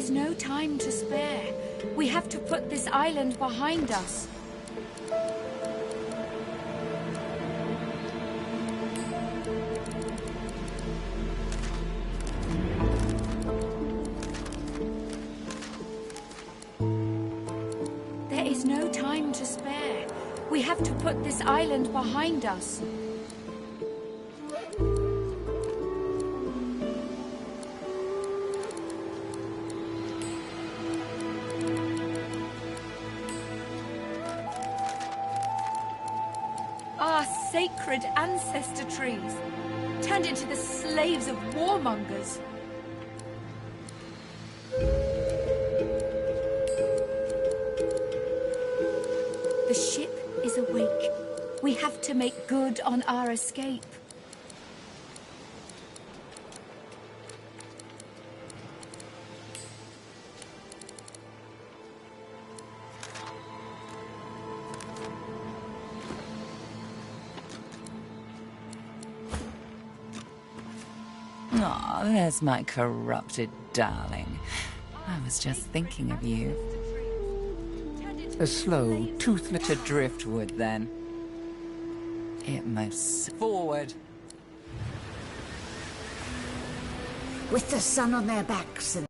is no time to spare. We have to put this island behind us. There is no time to spare. We have to put this island behind us. Our sacred ancestor trees, turned into the slaves of warmongers. The ship is awake. We have to make good on our escape. Aw, there's my corrupted darling. I was just thinking of you. A slow, toothless driftwood, then. It moves forward. With the sun on their backs and...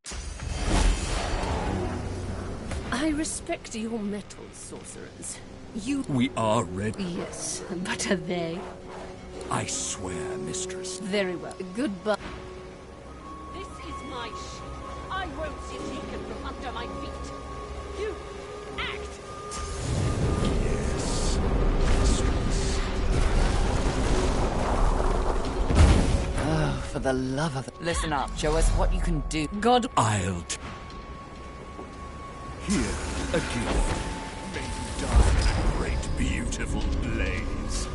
I respect your mettle, sorcerers. We are ready. Yes, but are they? I swear, mistress. Very well. Goodbye. This is my ship. I won't see taken from under my feet. You act! Yes, mistress. Oh, for the love of... Listen up, show us what you can do. God... Here, a gift. May you die in a great, beautiful blaze.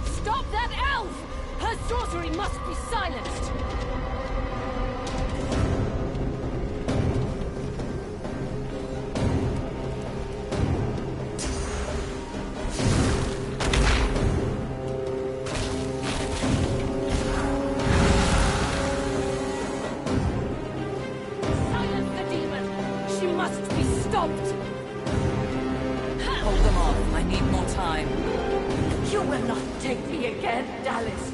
Stop that elf! Her sorcery must be silenced! Silence the demon! She must be stopped! Hold them off. I need more time. You will not take me again, Dallas.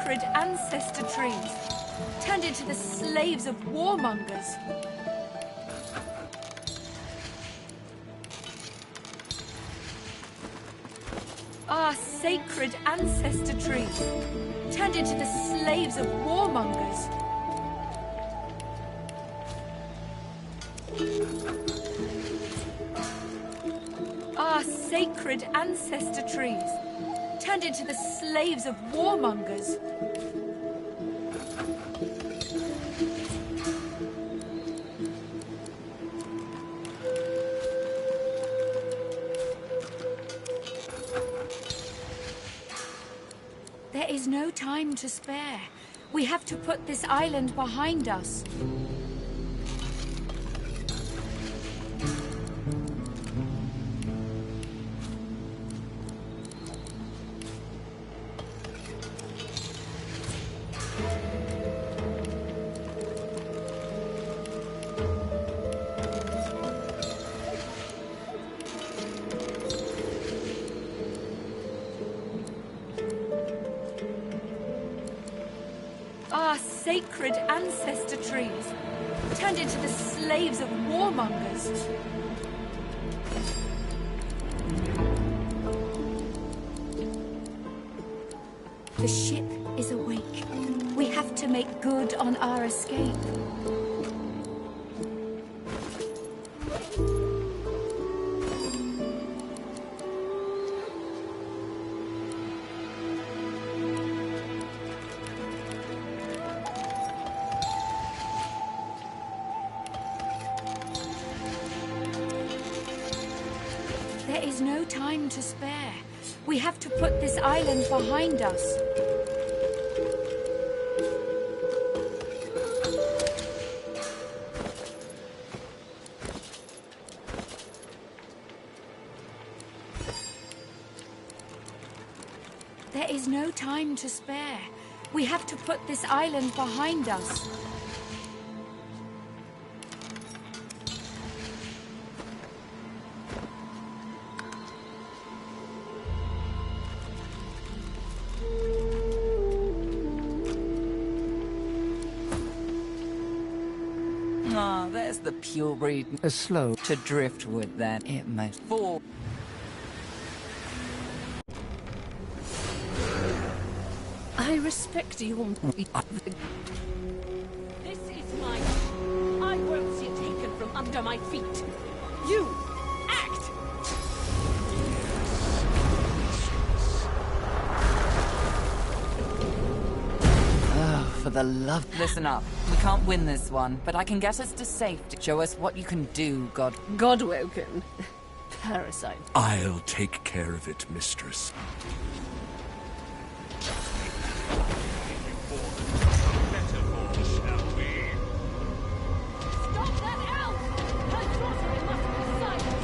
sacred ancestor trees turned into the slaves of warmongers. Our sacred ancestor trees turned into the slaves of warmongers. Our sacred ancestor trees turned into the slaves of warmongers. There is no time to spare. We have to put this island behind us. Our sacred ancestor trees turned into the slaves of warmongers. The ship is awake. We have to make good on our escape. There is no time to spare. We have to put this island behind us. There is no time to spare. We have to put this island behind us. Ah, there's the purebred. A slow to driftwood then. It must fall. I respect your... This is my ship. I won't see it taken from under my feet. You, act! Oh, for the love. Listen up. We can't win this one, but I can get us to safety. Show us what you can do, God. Godwoken. Parasite. I'll take care of it, mistress. Stop that elf! Her sorcery must be silenced!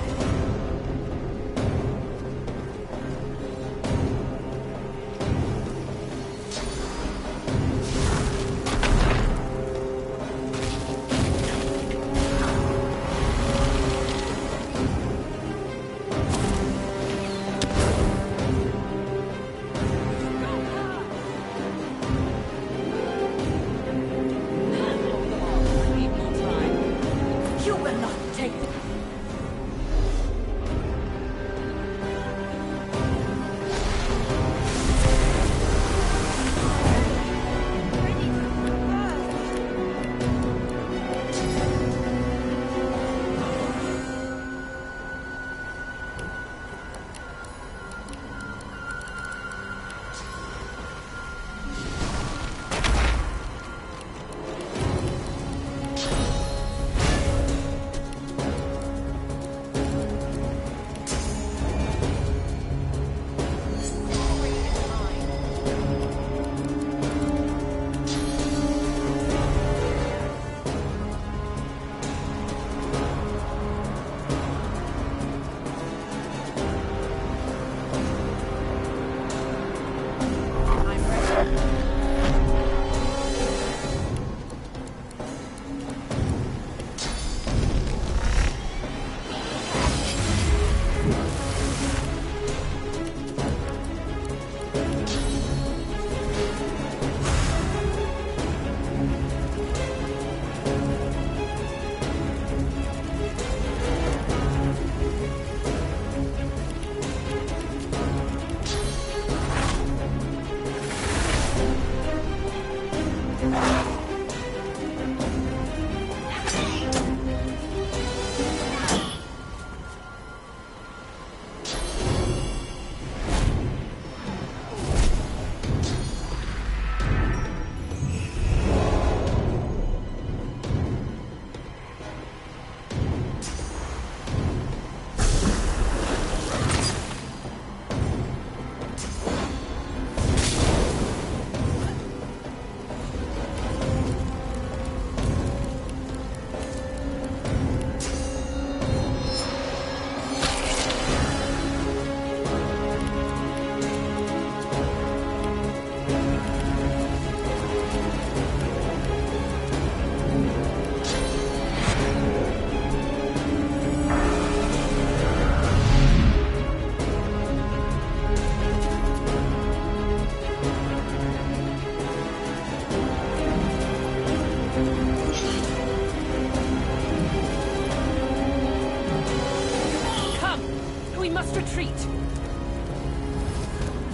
retreat!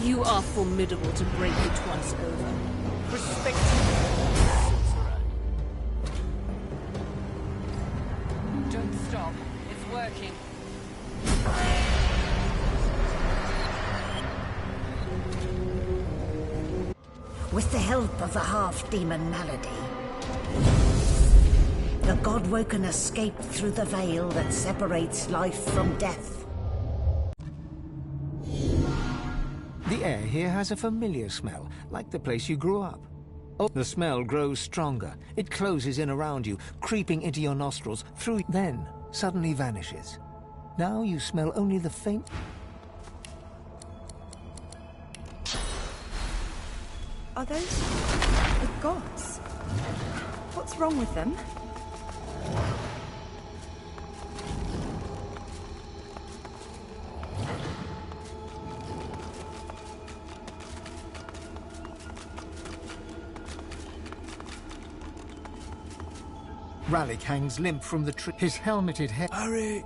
You are formidable to break it once over. Respect sorcerer. Don't stop. It's working. With the help of the half-demon malady, the God-woken escaped through the veil that separates life from death. The air here has a familiar smell, like the place you grew up. Oh, the smell grows stronger. It closes in around you, creeping into your nostrils, then suddenly vanishes. Now you smell only the faint... Are those the gods? What's wrong with them? Ralik hangs limp from the tree, his helmeted head... Hurry!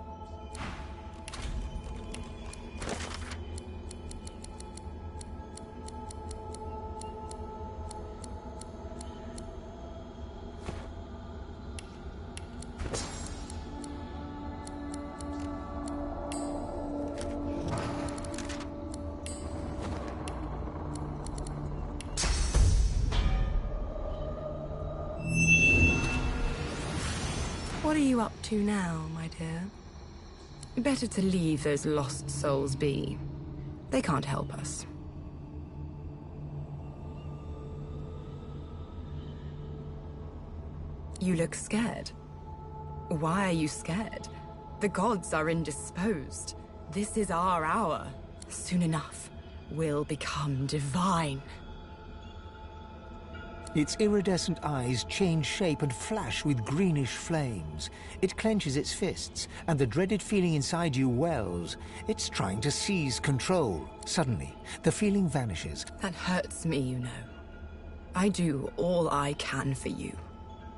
What are you up to now, my dear? Better to leave those lost souls be. They can't help us. You look scared. Why are you scared? The gods are indisposed. This is our hour. Soon enough, we'll become divine. Its iridescent eyes change shape and flash with greenish flames. It clenches its fists, and the dreaded feeling inside you wells. It's trying to seize control. Suddenly, the feeling vanishes. That hurts me, you know. I do all I can for you.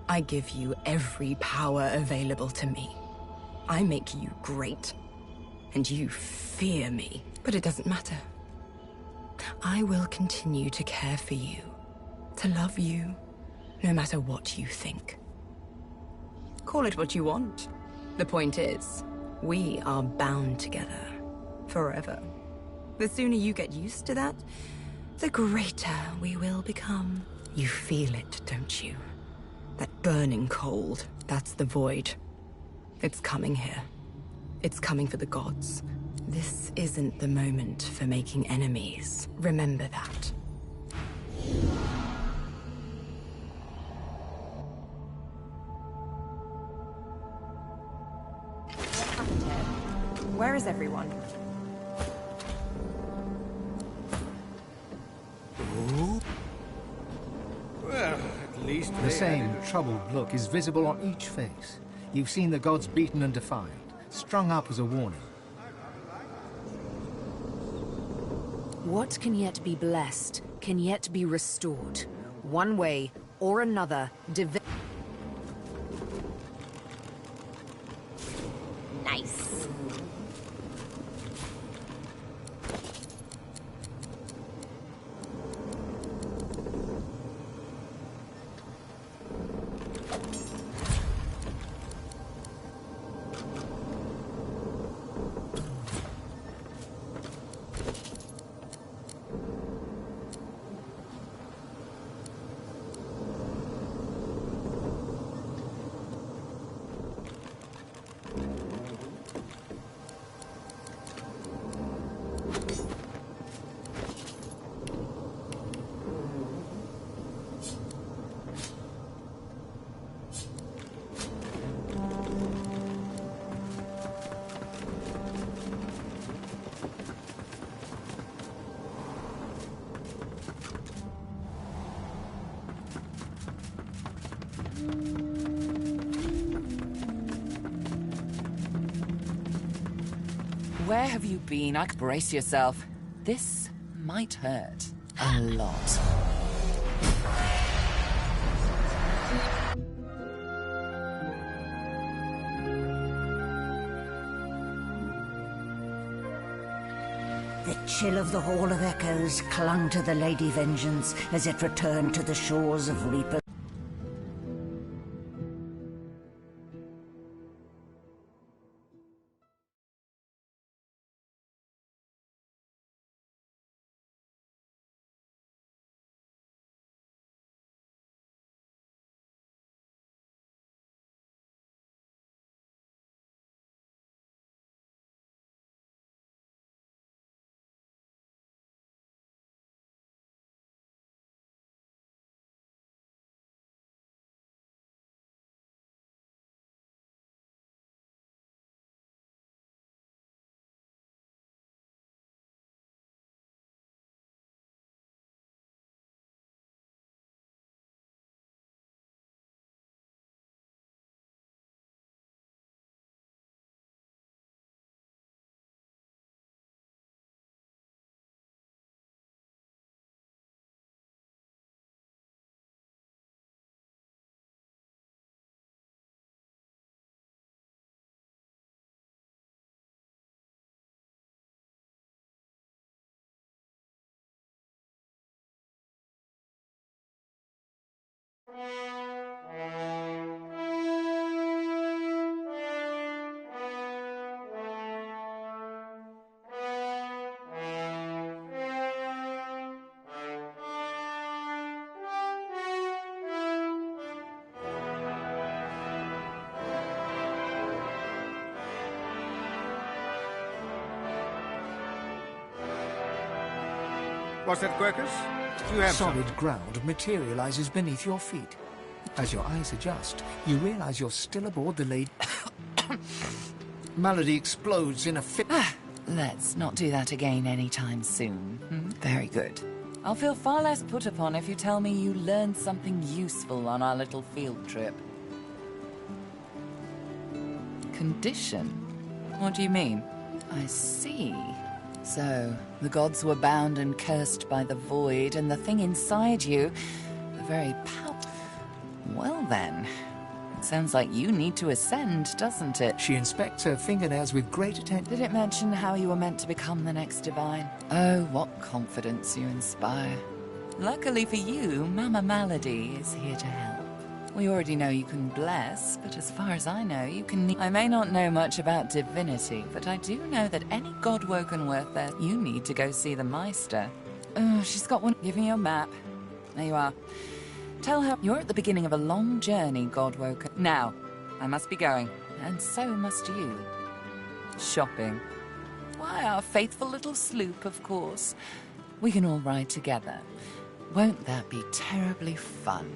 I give you every power available to me. I make you great, and you fear me. But it doesn't matter. I will continue to care for you. To love you, no matter what you think. Call it what you want. The point is, we are bound together. Forever. The sooner you get used to that, the greater we will become. You feel it, don't you? That burning cold, that's the void. It's coming here. It's coming for the gods. This isn't the moment for making enemies. Remember that. Where is everyone? Well, at least The same troubled look is visible on each face. You've seen the gods beaten and defied, strung up as a warning. What can yet be blessed, can yet be restored. One way or another, Nice. Where have you been? Brace yourself. This might hurt. A lot. The chill of the Hall of Echoes clung to the Lady Vengeance as it returned to the shores of Reaper. What's that, Quercus? You have solid ground materializes beneath your feet. As your eyes adjust, you realize you're still aboard the Lady... Malady explodes in a fit... Let's not do that again anytime soon. Very good. I'll feel far less put upon if you tell me you learned something useful on our little field trip. Condition? What do you mean? I see. So, the gods were bound and cursed by the void, and the thing inside you, the very power... Well then, it sounds like you need to ascend, doesn't it? She inspects her fingernails with great attention. Did it mention how you were meant to become the next divine? Oh, what confidence you inspire. Luckily for you, Mama Malady is here to help. We already know you can bless, but as far as I know, you can... I may not know much about divinity, but I do know that any god-woken worth there, you need to go see the Meister. Oh, she's got one. Give me your map. There you are. Tell her you're at the beginning of a long journey, god-woken. Now, I must be going, and so must you. Shopping. Why, our faithful little sloop, of course. We can all ride together. Won't that be terribly fun?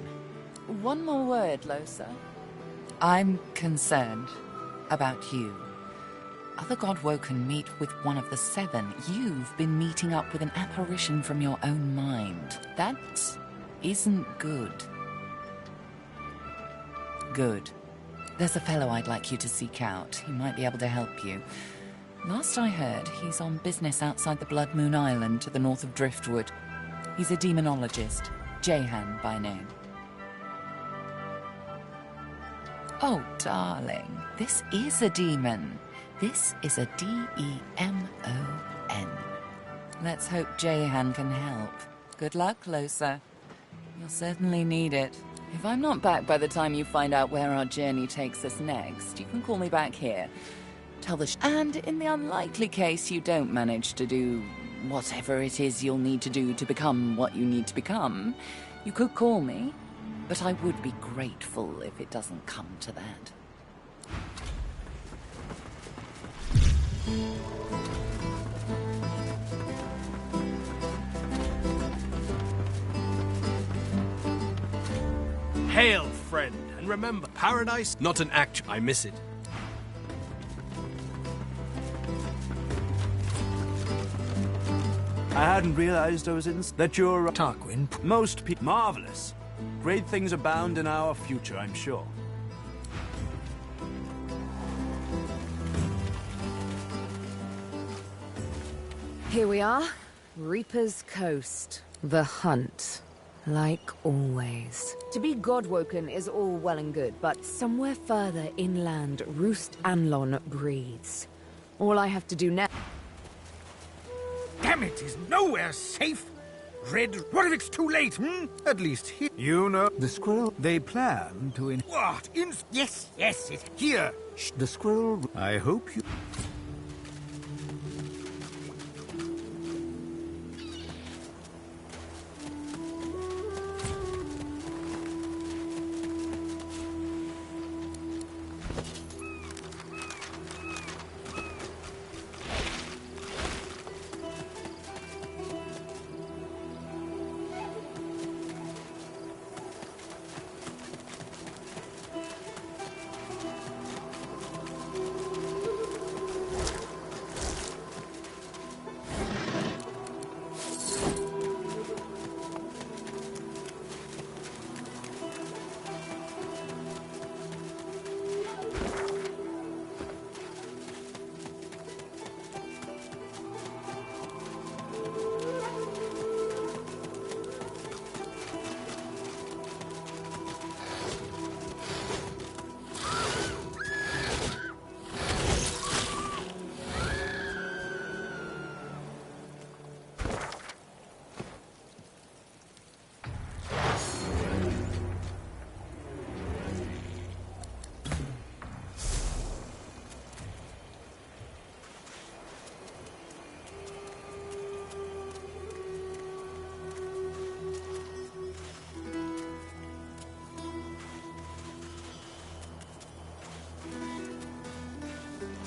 One more word, Losa. I'm concerned about you. Other godwoken meet with one of the seven. You've been meeting up with an apparition from your own mind. That isn't good. Good. There's a fellow I'd like you to seek out. He might be able to help you. Last I heard, he's on business outside the Blood Moon Island to the north of Driftwood. He's a demonologist, Jehan by name. Oh, darling, this is a demon. This is a D-E-M-O-N. Let's hope Jehan can help. Good luck, Losa. You'll certainly need it. If I'm not back by the time you find out where our journey takes us next, you can call me back here. Tell the and in the unlikely case you don't manage to do whatever it is you'll need to do to become what you need to become, you could call me. But I would be grateful if it doesn't come to that. Hail, friend, and remember, paradise, not an act. I miss it. I hadn't realized I was in... that you're... Tarquin... Most people... Marvelous. Great things abound in our future, I'm sure. Here we are, Reaper's Coast. The hunt, like always. To be godwoken is all well and good, but somewhere further inland, Roost Anlon breathes. All I have to do now... Damn it, is nowhere safe. Red, what if it's too late, At least here. You know. The squirrel, they plan to What? Yes, it's here. The squirrel, I hope you...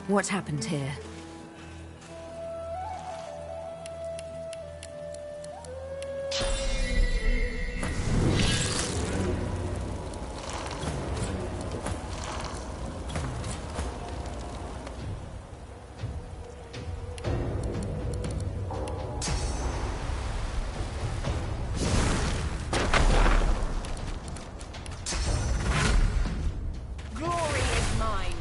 What happened here? Glory is mine.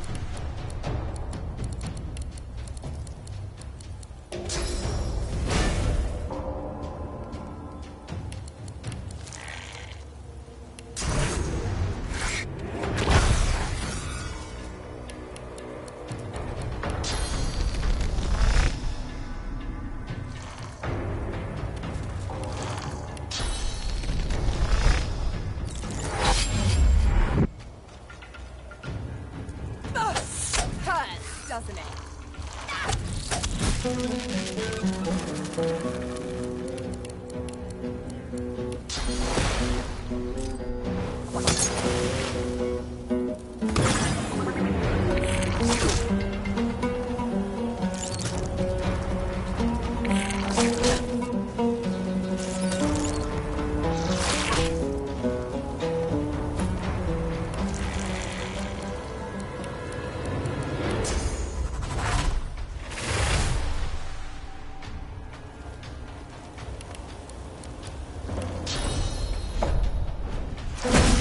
Hurts, doesn't it?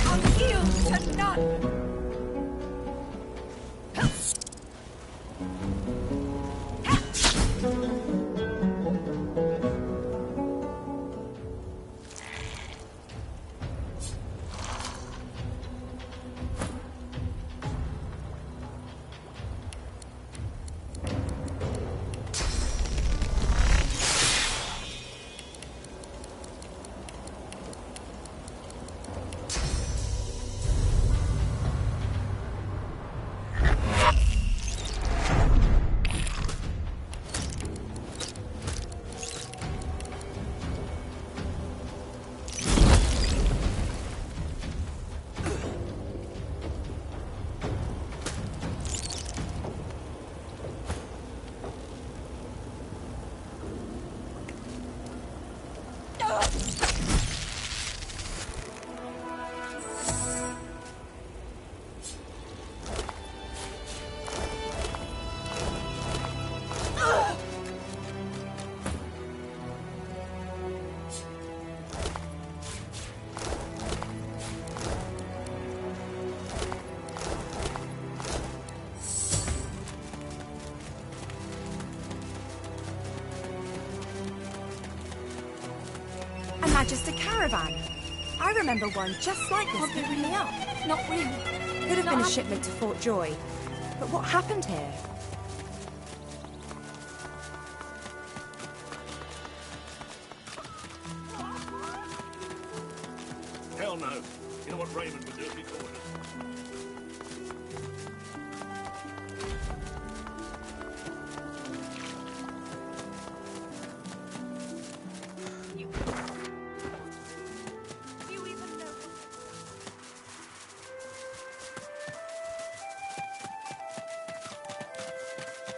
I'll yield to none. Just a caravan. I remember one just like this picking me up. Not really. Could have been a shipment to Fort Joy. But what happened here? no. You know what Raymond would do if he caught us?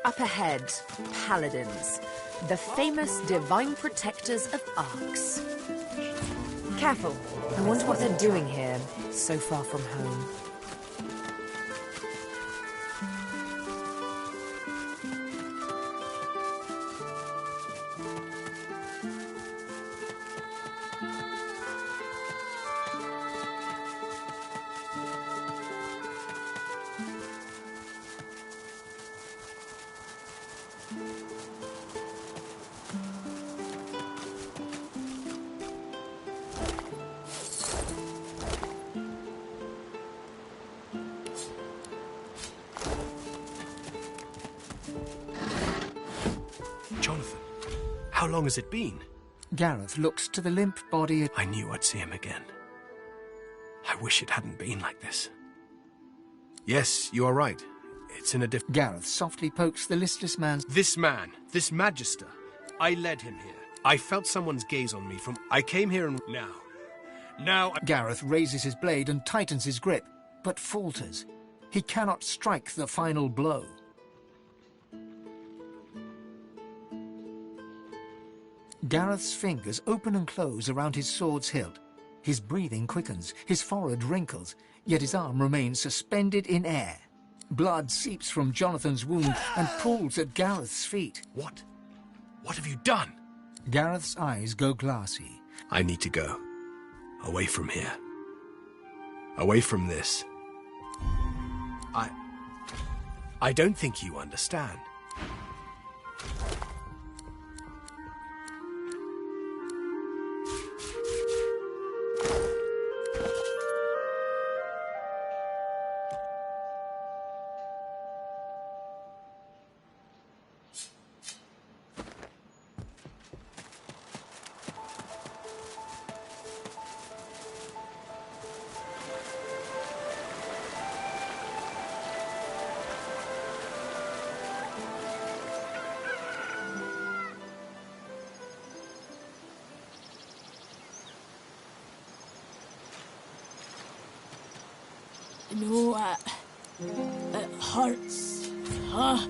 Up ahead, paladins, the famous divine protectors of Arcs. Careful. I wonder what they're doing here, so far from home. Jonathan, how long has it been? Gareth looks to the limp body. I knew I'd see him again. I wish it hadn't been like this. Yes, you are right. It's in a different... Gareth softly pokes the listless man's... This man, this Magister, I led him here. I felt someone's gaze on me from... I came here and... Now... Gareth raises his blade and tightens his grip, but falters. He cannot strike the final blow. Gareth's fingers open and close around his sword's hilt. His breathing quickens, his forehead wrinkles, yet his arm remains suspended in air. Blood seeps from Jonathan's wound and pools at Gareth's feet. What? What have you done? Gareth's eyes go glassy. I need to go. Away from here. Away from this. I don't think you understand. No, it hurts, huh?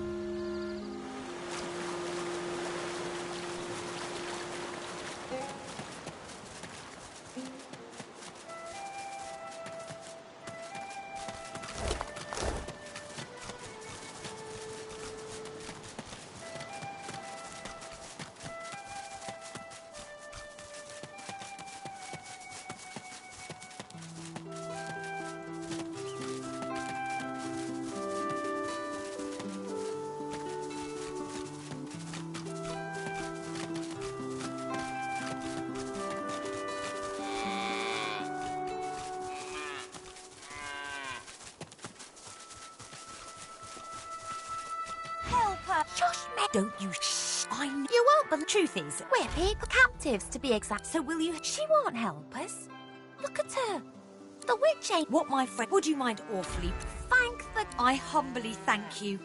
Don't you You won't, but the truth is, we're people captives to be exact, so will you? She won't help us. Look at her. The witch ain't what, my friend. Would you mind awfully? Thank the... I humbly thank you.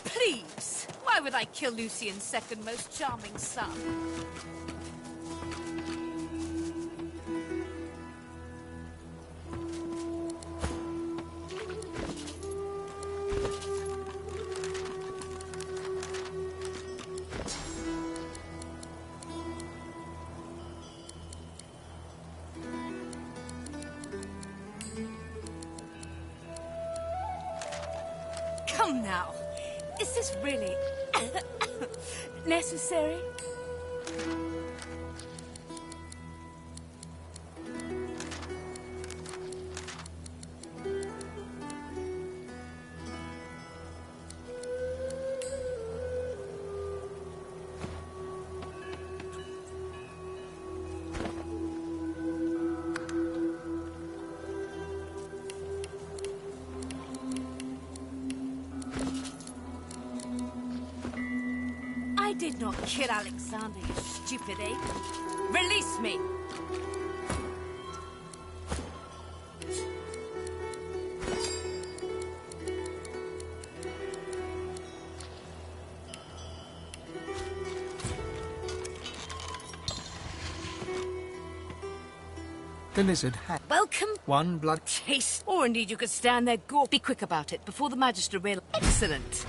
Please, why would I kill Lucian's second most charming son? Come now. Is this really necessary? did not kill Alexander, you stupid ape. Release me! The lizard had Welcome. one blood. Taste. Or indeed you could stand there, gore. Be quick about it, before the Magister real. Excellent.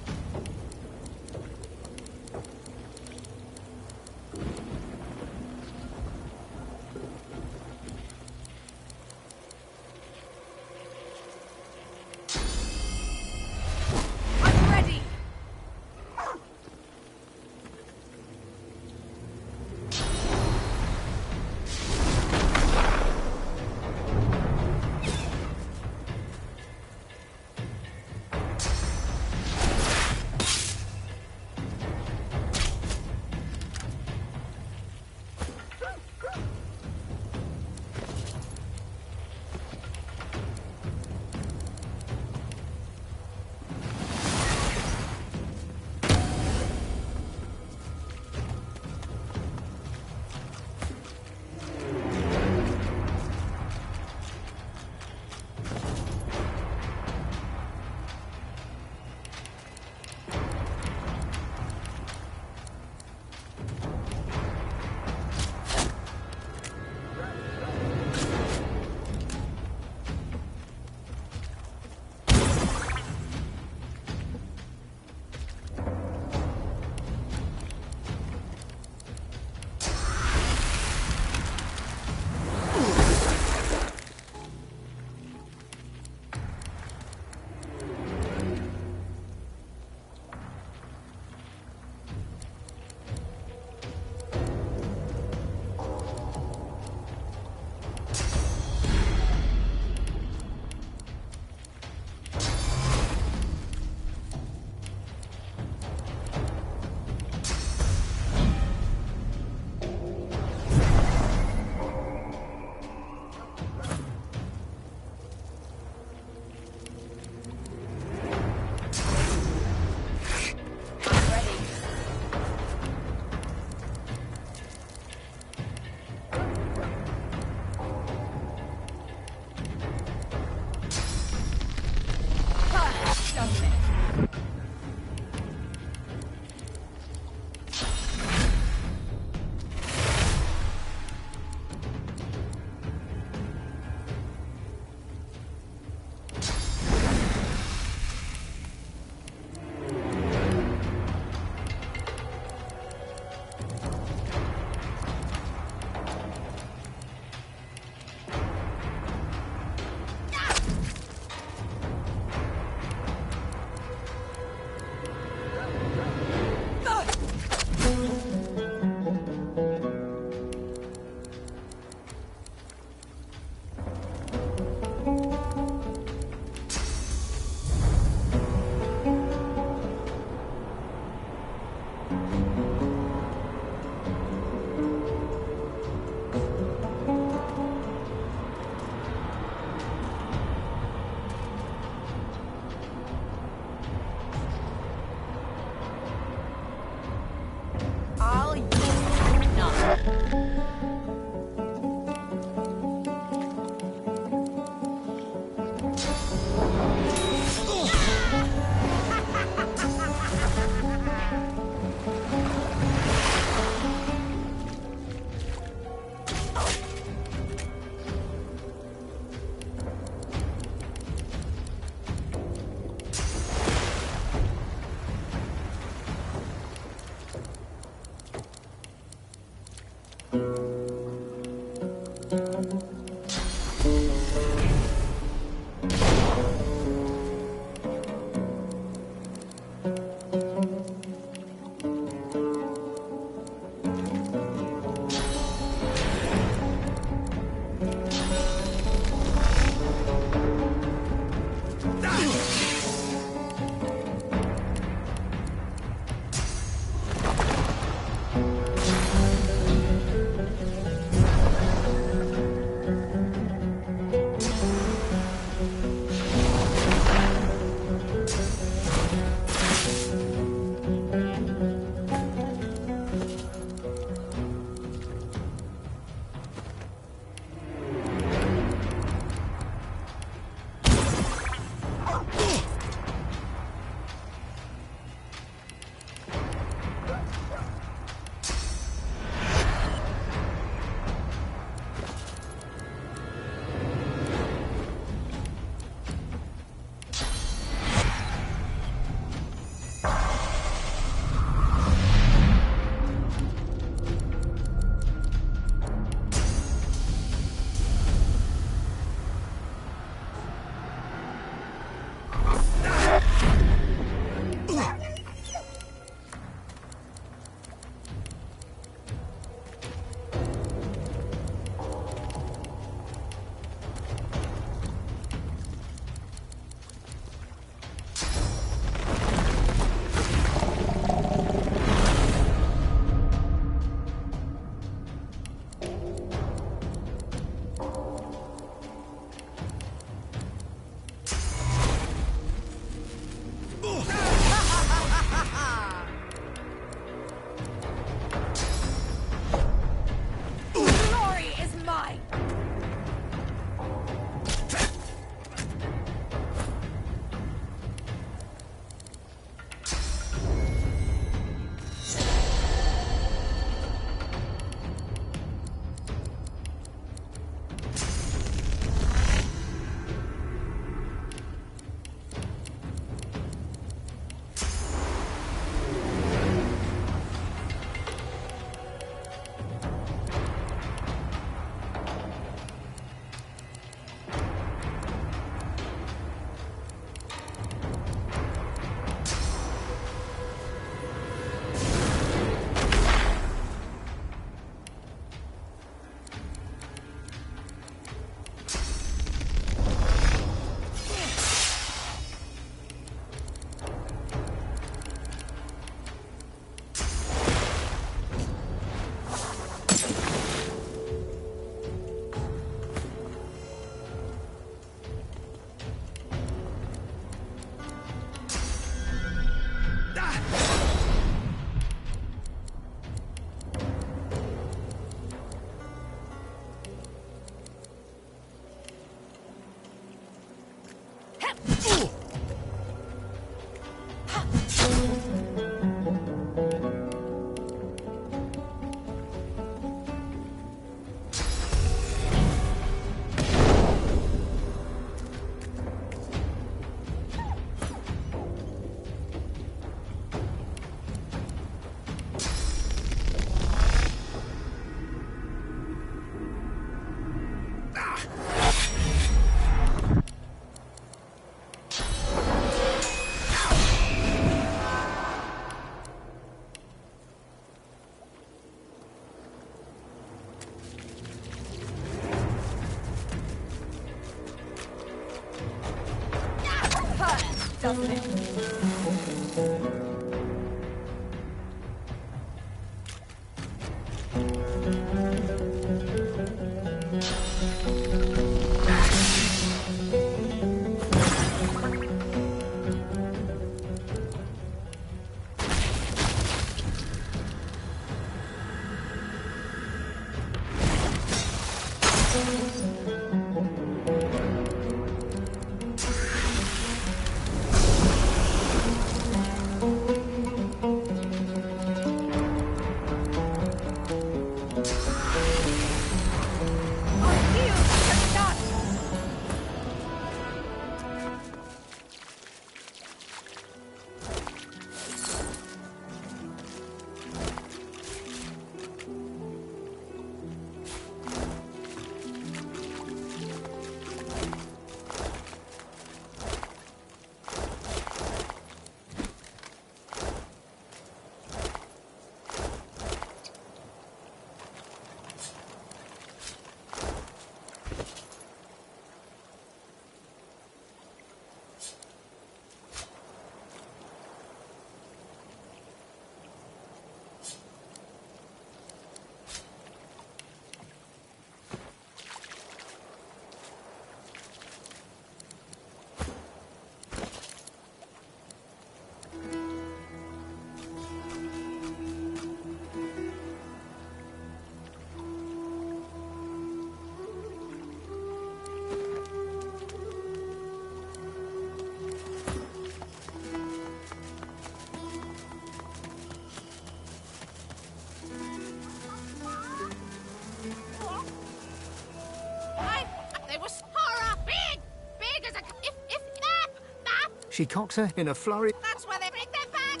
She cocks her in a flurry. That's where they bring them back!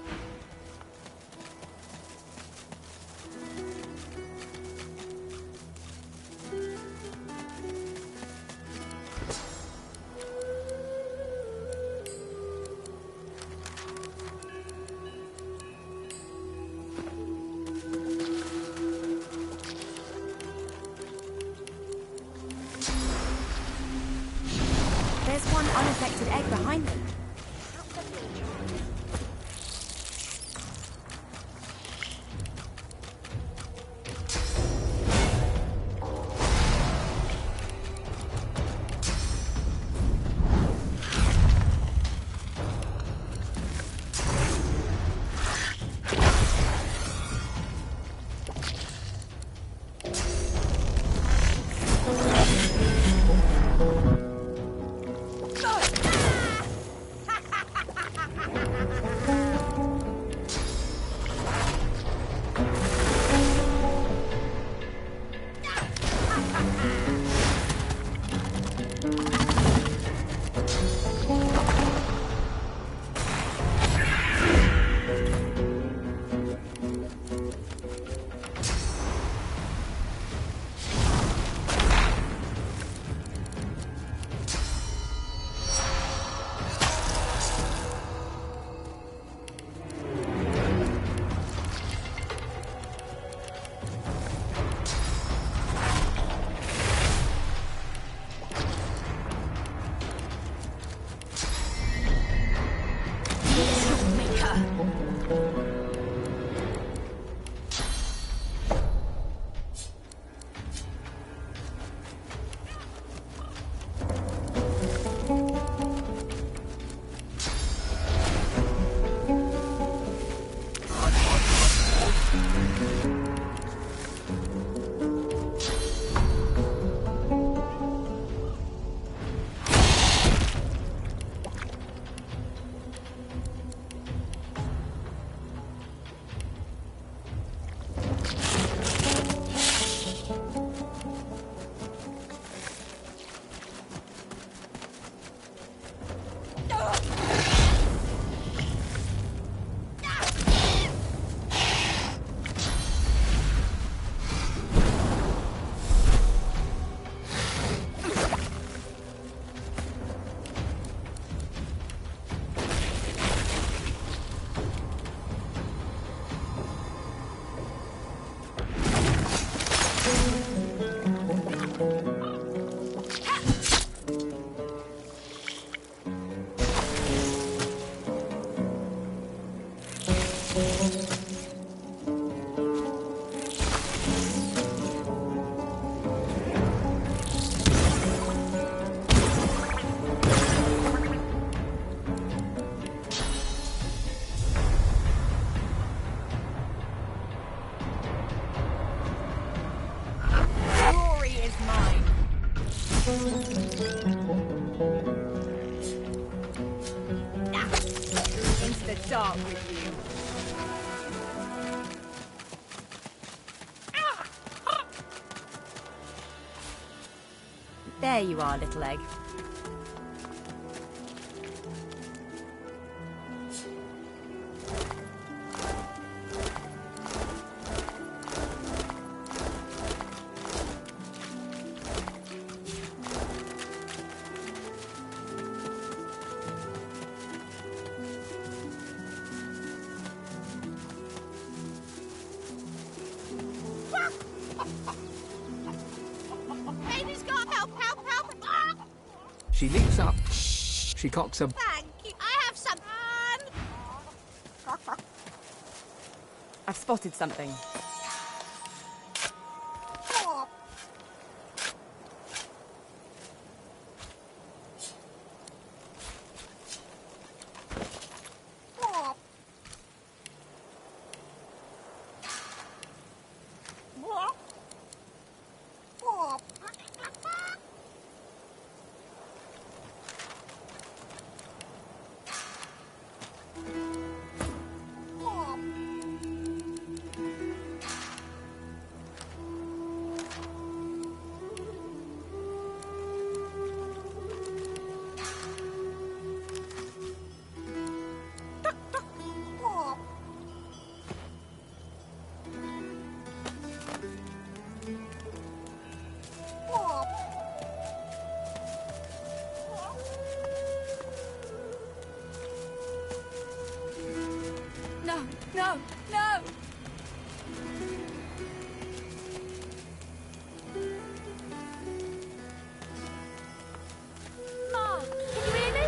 There's one unaffected egg behind them. Into the dark with you. There you are, little egg. Baby's got help, help, help! Ah! She leaps up. She cocks a... Thank you. I have some. I've spotted something. No, no! Ma, can you hear me?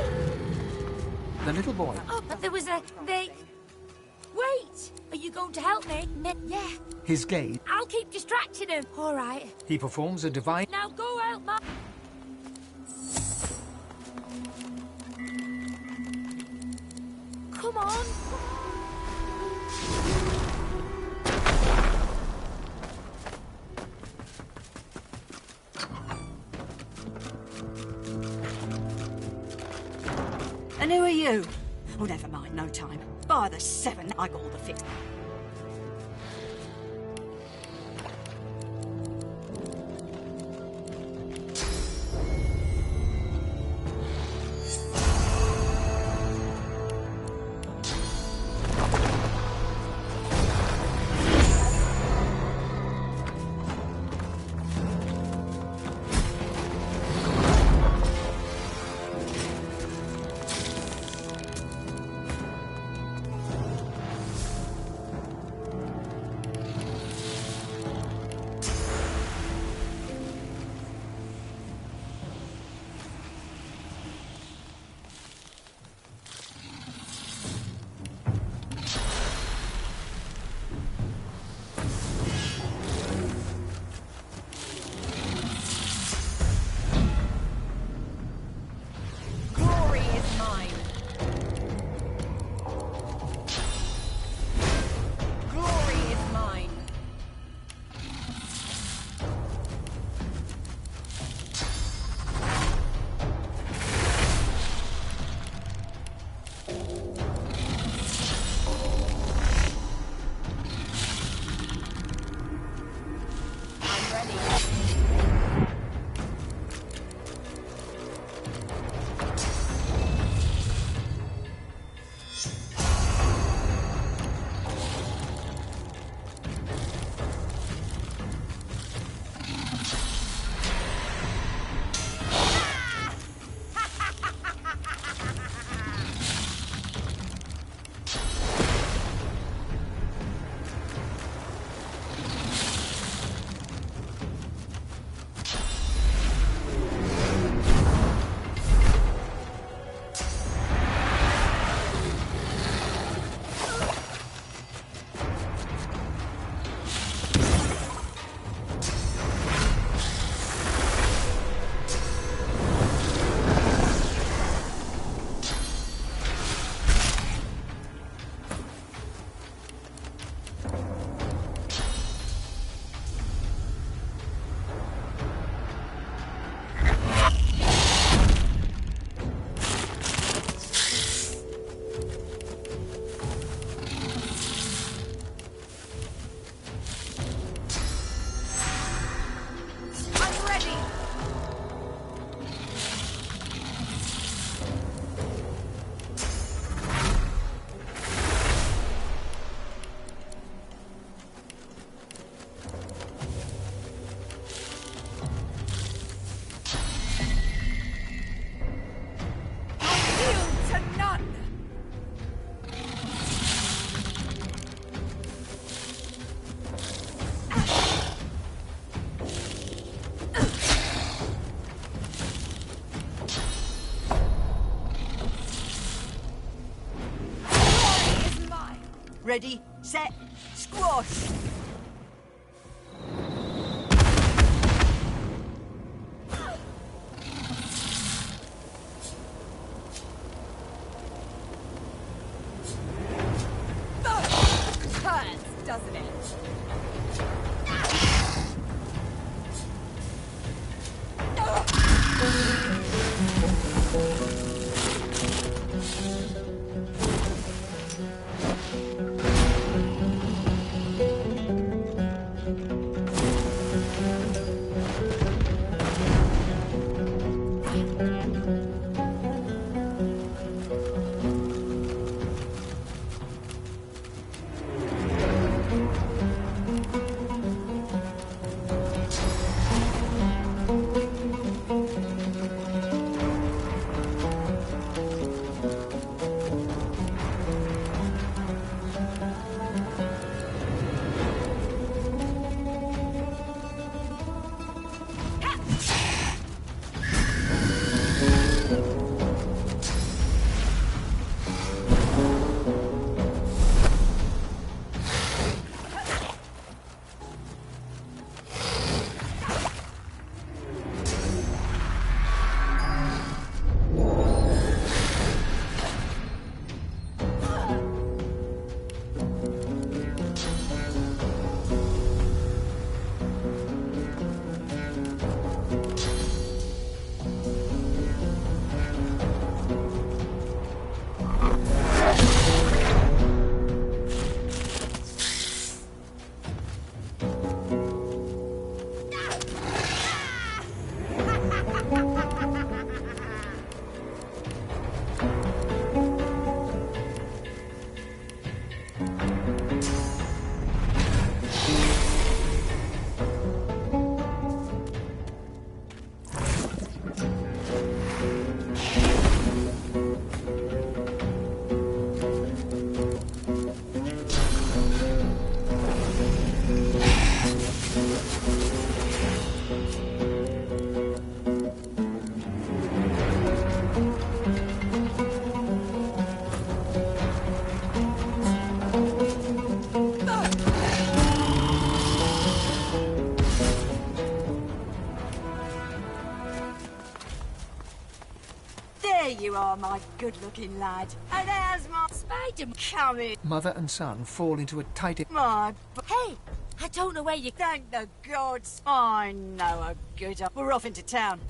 The little boy. Oh, but there was they... Wait! Are you going to help me? Yeah. His gaze. I'll keep distracting him. All right. He performs a divine... Now go out, Ma. Come on. And who are you? Oh, never mind, no time. By the 7, I got all the fix. Ready, set, squash! Hurts, doesn't it? Oh, my good-looking lad. And there's my Spider coming. Mother and son fall into a tight... My... Hey, I don't know where you... Thank the gods. I know a good... We're off into town.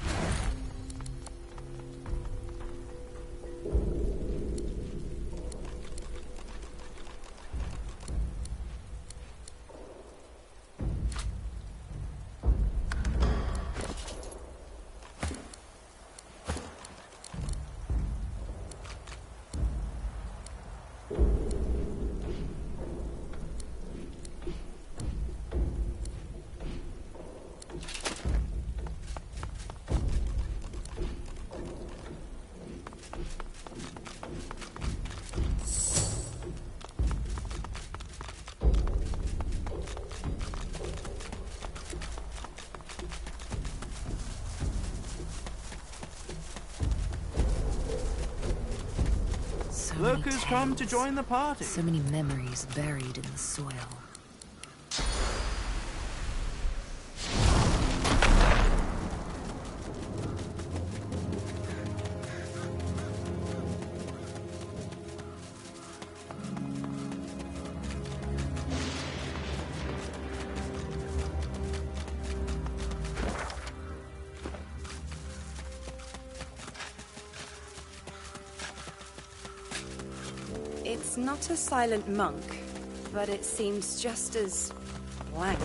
Lurkers come to join the party. So many memories buried in the soil. It's not a silent monk, but it seems just as blank.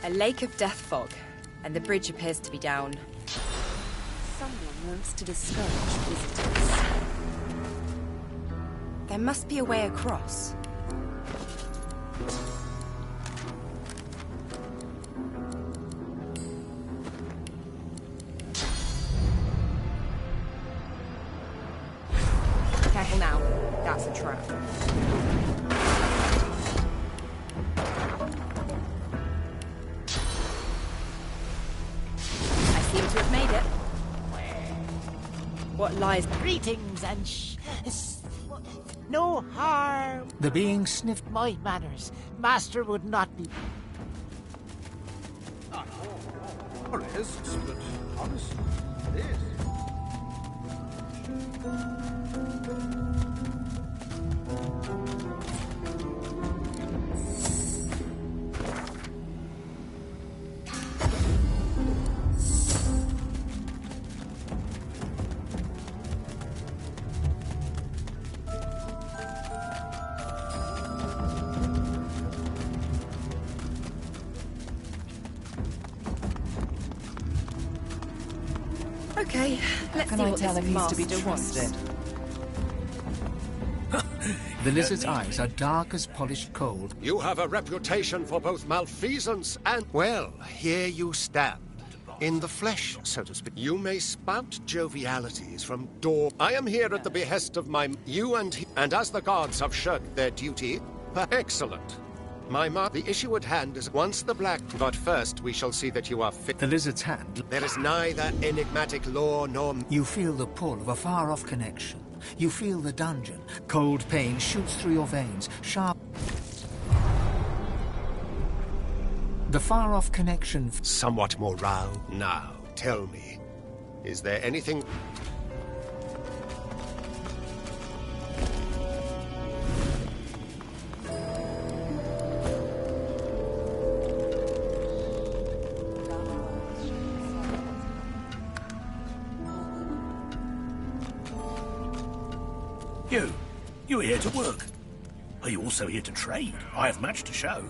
A lake of death fog, and the bridge appears to be down. Someone wants to discourage visitors. There must be a way across. Careful now. That's a trap. To have made it. What lies? Greetings and no harm. The being sniffed. My manners. Master would not be. Forests, but honestly, this. Okay, let's Can see I what tell this him he's to be master wants. trusted? The lizard's eyes are dark as polished coal. You have a reputation for both malfeasance and... Well, here you stand. In the flesh, so to speak. You may spout jovialities from door... I am here at the behest of my... You and he... And as the gods have shirked their duty... Excellent. The issue at hand is once the black... But first, we shall see that you are fit... The lizard's hand... There is neither enigmatic lore nor... You feel the pull of a far-off connection. You feel the dungeon. Cold pain shoots through your veins. Sharp... The far-off connection... Somewhat more round. Now, tell me, is there anything... You here to work? Are you also here to trade? I have much to show.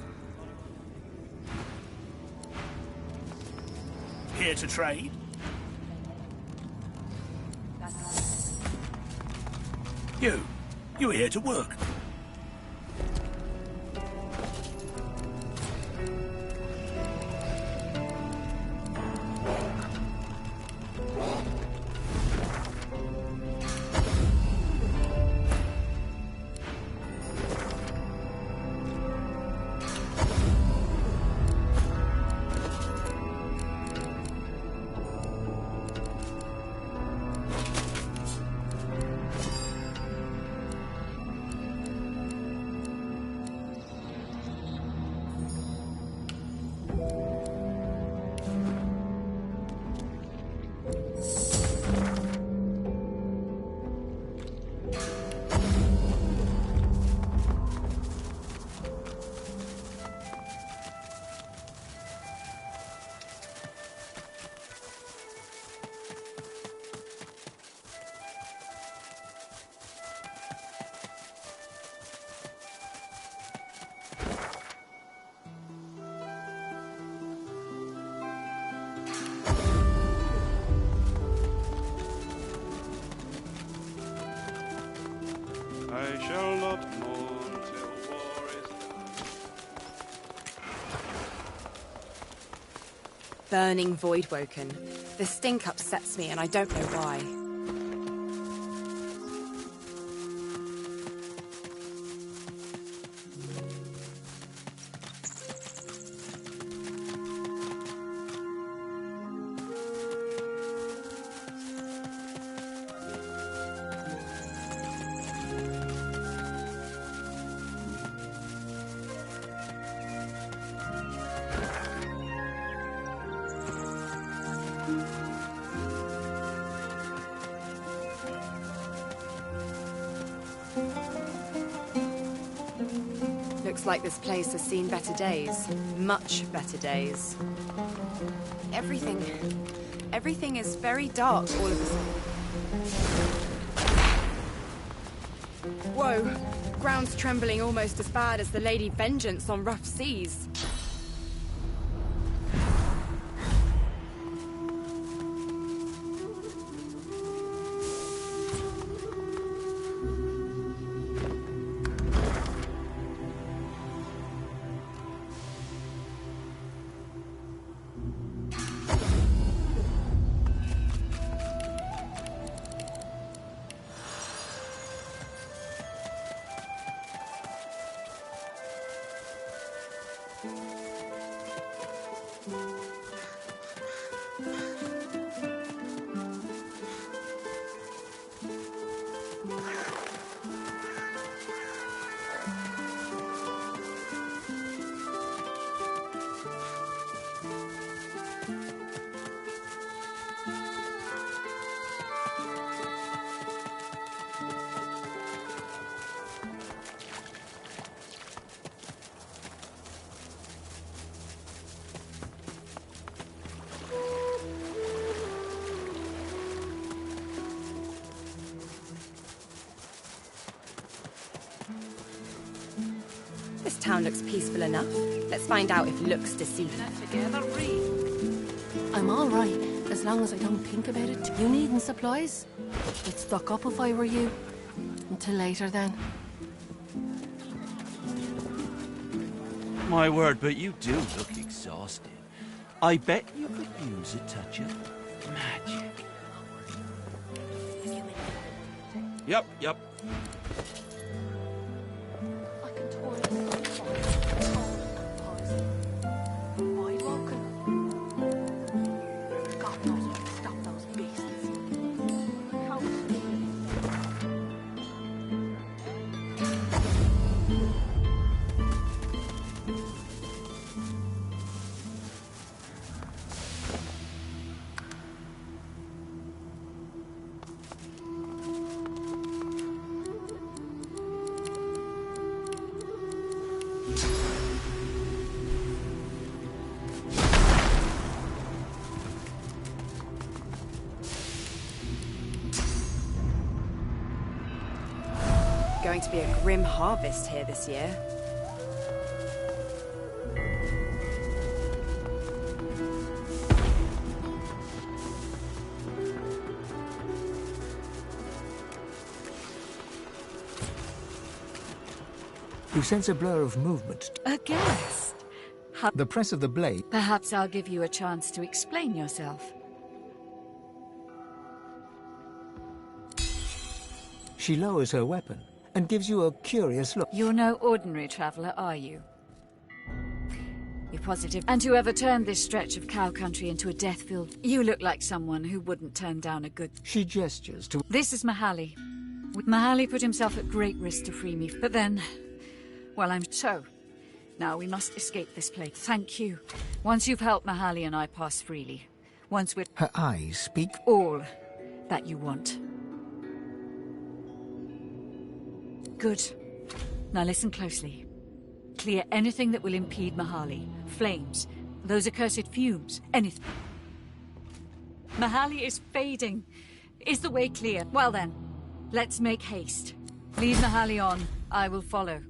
Here to trade? You're here to work. I shall not mourn till war is done. Burning Voidwoken. The stink upsets me and I don't know why. Looks like this place has seen better days. Much better days. Everything is very dark all of a sudden. Whoa! Ground's trembling almost as bad as the Lady Vengeance on rough seas. This town looks peaceful enough. Let's find out if looks deceive. I'm all right, as long as I don't think about it. You needing supplies? I'd stock up if I were you. Until later, then. My word, but you do look exhausted. I bet you could use a touch of magic. Yep. going to be a grim harvest here this year. You sense a blur of movement. A guest? The press of the blade. Perhaps I'll give you a chance to explain yourself. She lowers her weapon and gives you a curious look. You're no ordinary traveler, are you? You're positive. And whoever turned this stretch of cow country into a death-filled... You look like someone who wouldn't turn down a good... She gestures to... This is Mahali. Mahali put himself at great risk to free me, but then... Well, I'm so. Now we must escape this place. Thank you. Once you've helped Mahali and I pass freely. Once we're... Her eyes speak... All that you want. Good. Now listen closely. Clear anything that will impede Mahali. Flames. Those accursed fumes. Anything. Mahali is fading. Is the way clear? Well then, let's make haste. Lead Mahali on. I will follow.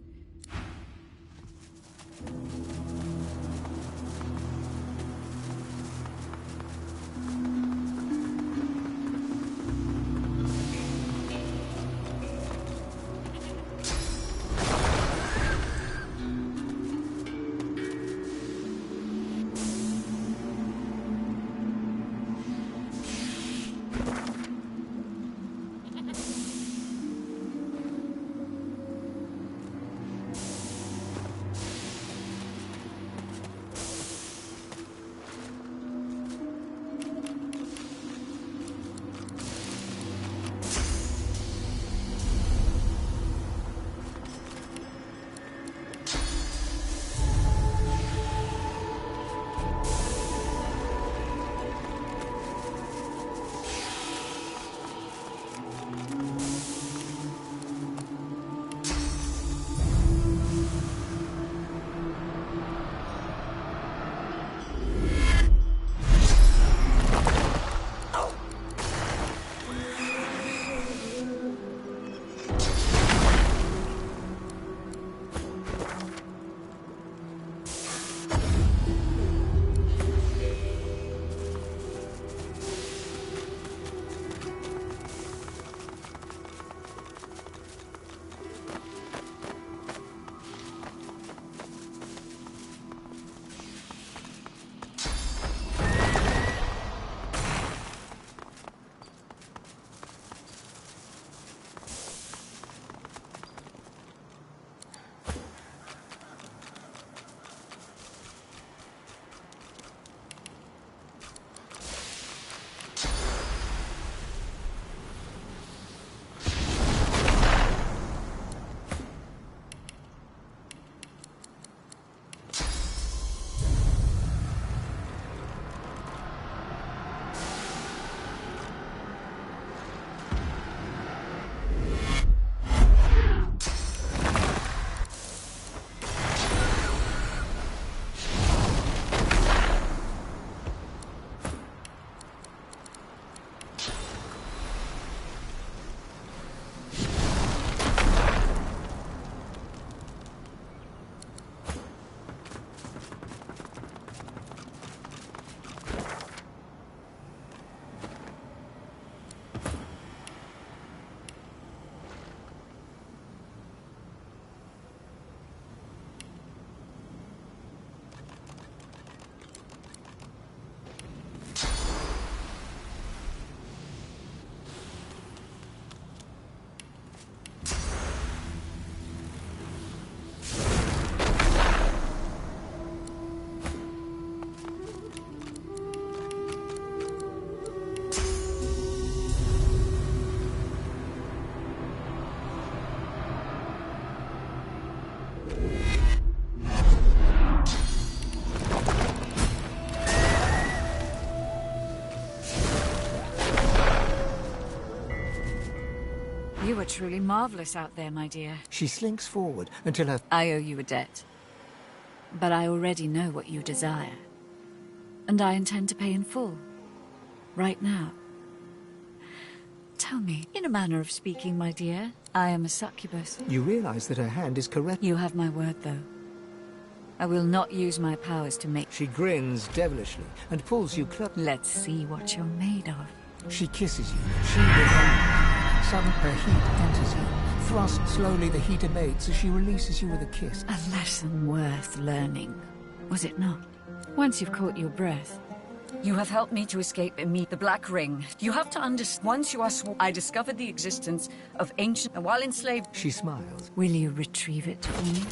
You were truly marvelous out there, my dear. She slinks forward until her... I owe you a debt. But I already know what you desire. And I intend to pay in full. Right now. Tell me, in a manner of speaking, my dear, I am a succubus. You realize that her hand is correct. You have my word, though. I will not use my powers to make... She grins devilishly and pulls you close. Let's see what you're made of. She kisses you. She revives. Suddenly her heat enters you. Thrust slowly, the heat abates as she releases you with a kiss. A lesson worth learning, was it not? Once you've caught your breath, you have helped me to escape and meet the Black Ring. You have to understand, once you are I discovered the existence of ancient... and while enslaved... She smiles. Will you retrieve it for me?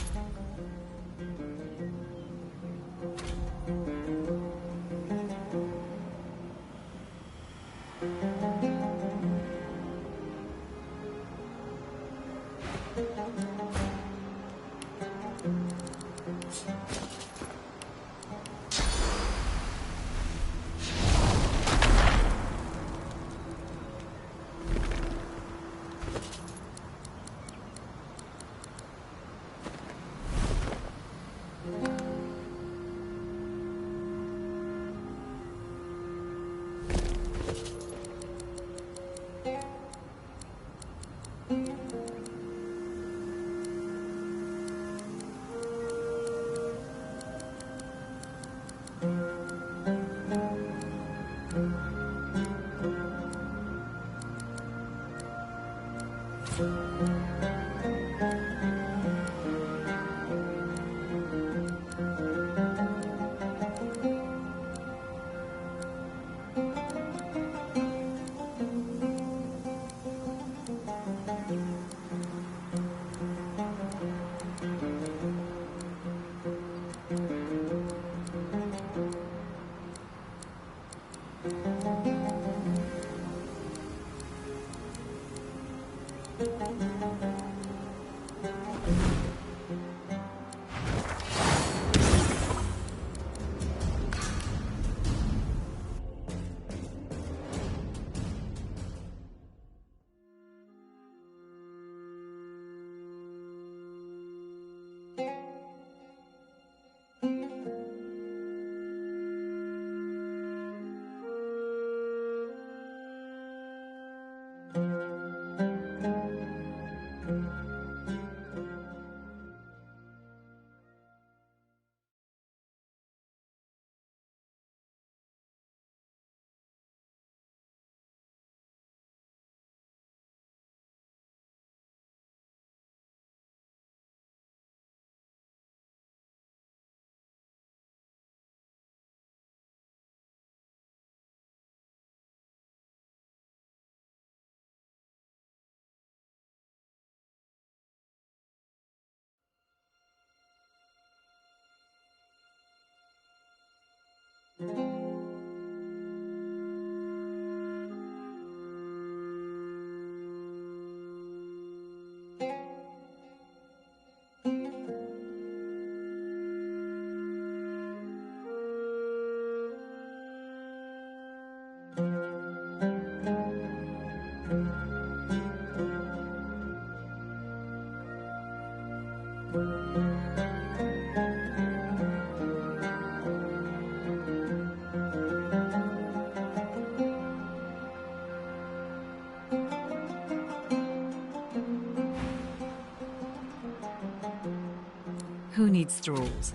Who needs thralls?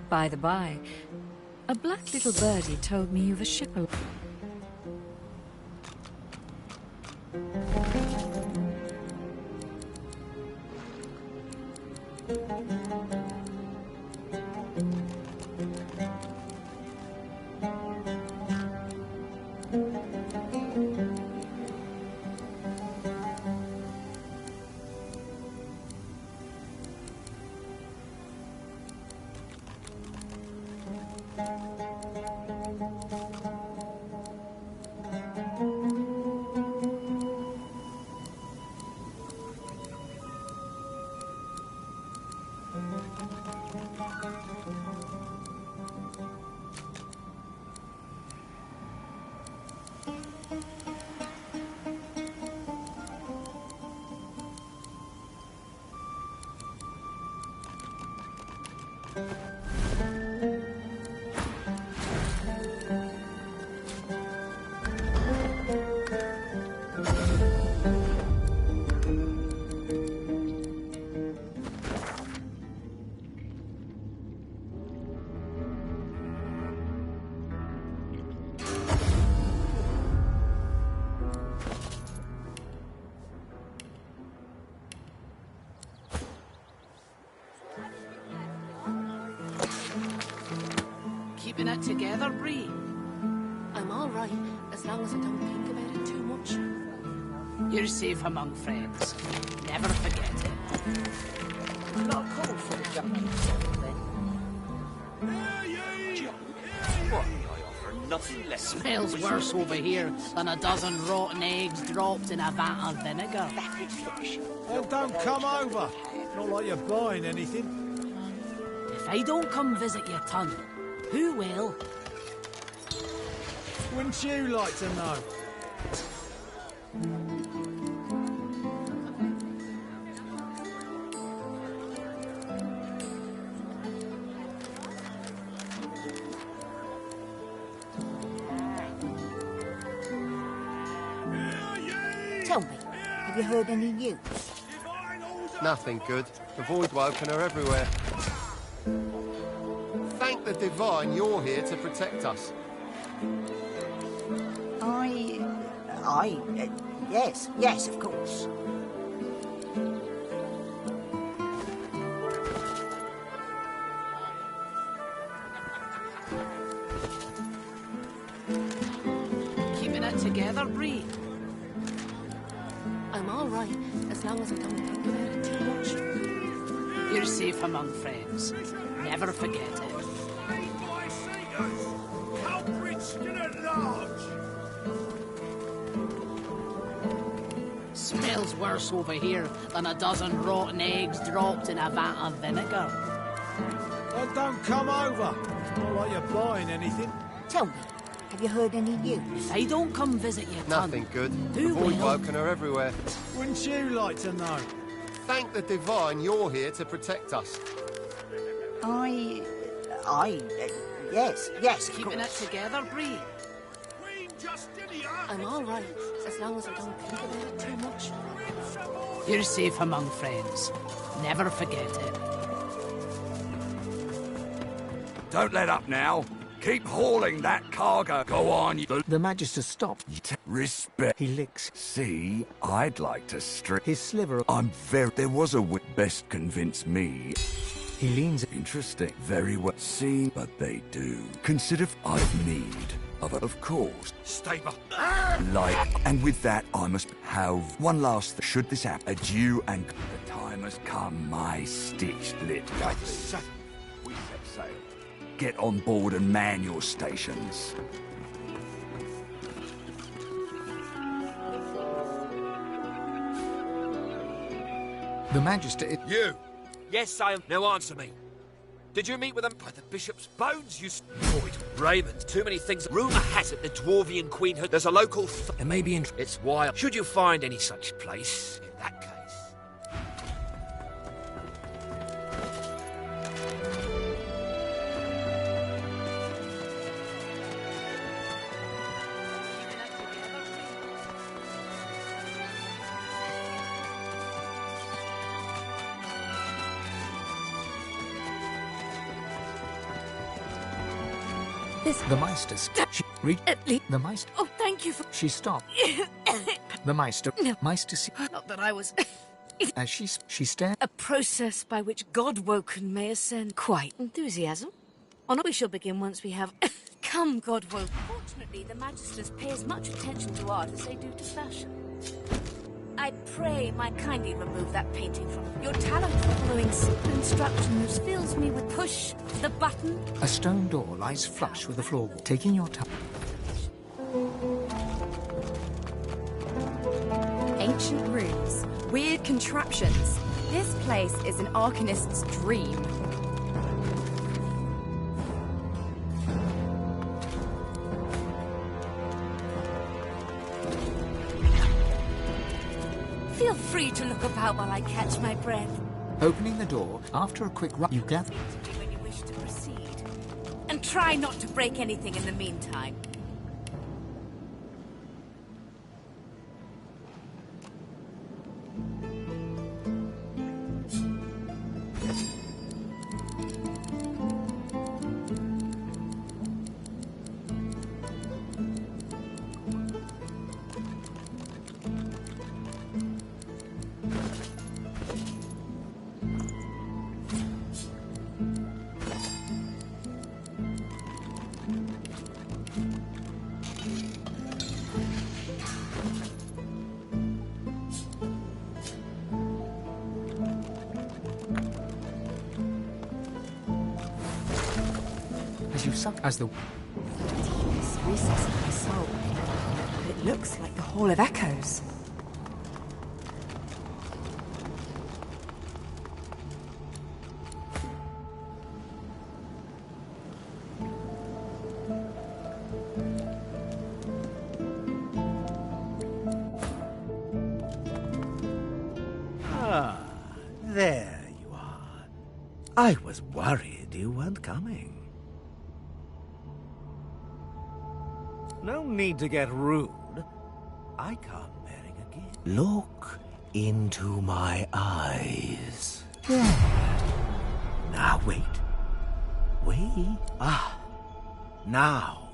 By the by, a black little birdie told me you've a ship. it together, Bree? I'm all right, as long as I don't think about it too much. You're safe among friends. Never forget it. Not called for the junkie then. What? I offer nothing less. Smells worse over here than a dozen rotten eggs dropped in a vat of vinegar. Then don't come over. Not like you're buying anything. If I don't come visit your ton, who will? Wouldn't you like to know? Tell me, have you heard any news? Nothing good. The Voidwoken are everywhere. Thank the Divine you're here to protect us. Yes, of course. Keeping it together, Bree? I'm all right, as long as I don't think about it too much. You're safe among friends. Never forget it. Smells worse over here than a dozen rotten eggs dropped in a vat of vinegar. Then don't come over. Not like you're buying anything. Tell me, have you heard any news? If I don't come visit your ton, Nothing good. who The will? Voidwoken are everywhere. Wouldn't you like to know? Thank the Divine you're here to protect us. Yes, of Keeping course. it together, Bree? I'm all right, as long as I don't think about it too much. You're safe among friends. Never forget it. Don't let up now. Keep hauling that cargo. Go on, you... The Magister stopped. Respect. He licks See, I'd like to strip... his sliver. I'm very... There was a best convince me. He leans. Interesting. Very well seen, but they do. Consider I've need of course. Stable. Like, and with that, I must have one last... Should this happen, adieu, and the time has come, my stitched lit. We set sail. Get on board and man your stations. The Magister. You! Yes, I am. Now answer me. Did you meet with them by the bishop's bones? You Void. Raymond. Too many things. Rumour has it the Dwarvian queenhood. There's a local. There may be. It's wild. Should you find any such place, in that case. The Meister. She read. The Meister. Oh, thank you for... She stopped. The Meister. Meister. Not that I was... As she stared. A process by which Godwoken may ascend. Quite. Enthusiasm. Oh, no, we shall begin once we have... Come, Godwoken. Fortunately, the Magisters pay as much attention to art as they do to fashion. I pray might kindly remove that painting from Your talent for following simple instructions fills me with push the button. A stone door lies flush with the floorboard. Taking your time. Ancient rooms, weird contraptions. This place is an Arcanist's dream. Feel free to look about while I catch my breath. Opening the door, after a quick run, you gather. When you wish to proceed. And try not to break anything in the meantime. As the Deepest recess of my soul. But it looks like the Hall of Echoes. Ah, there you are. I was worried you weren't coming. No need to get rude. I come bearing a gift. Look into my eyes. There. Now wait. Wait. Ah. Now.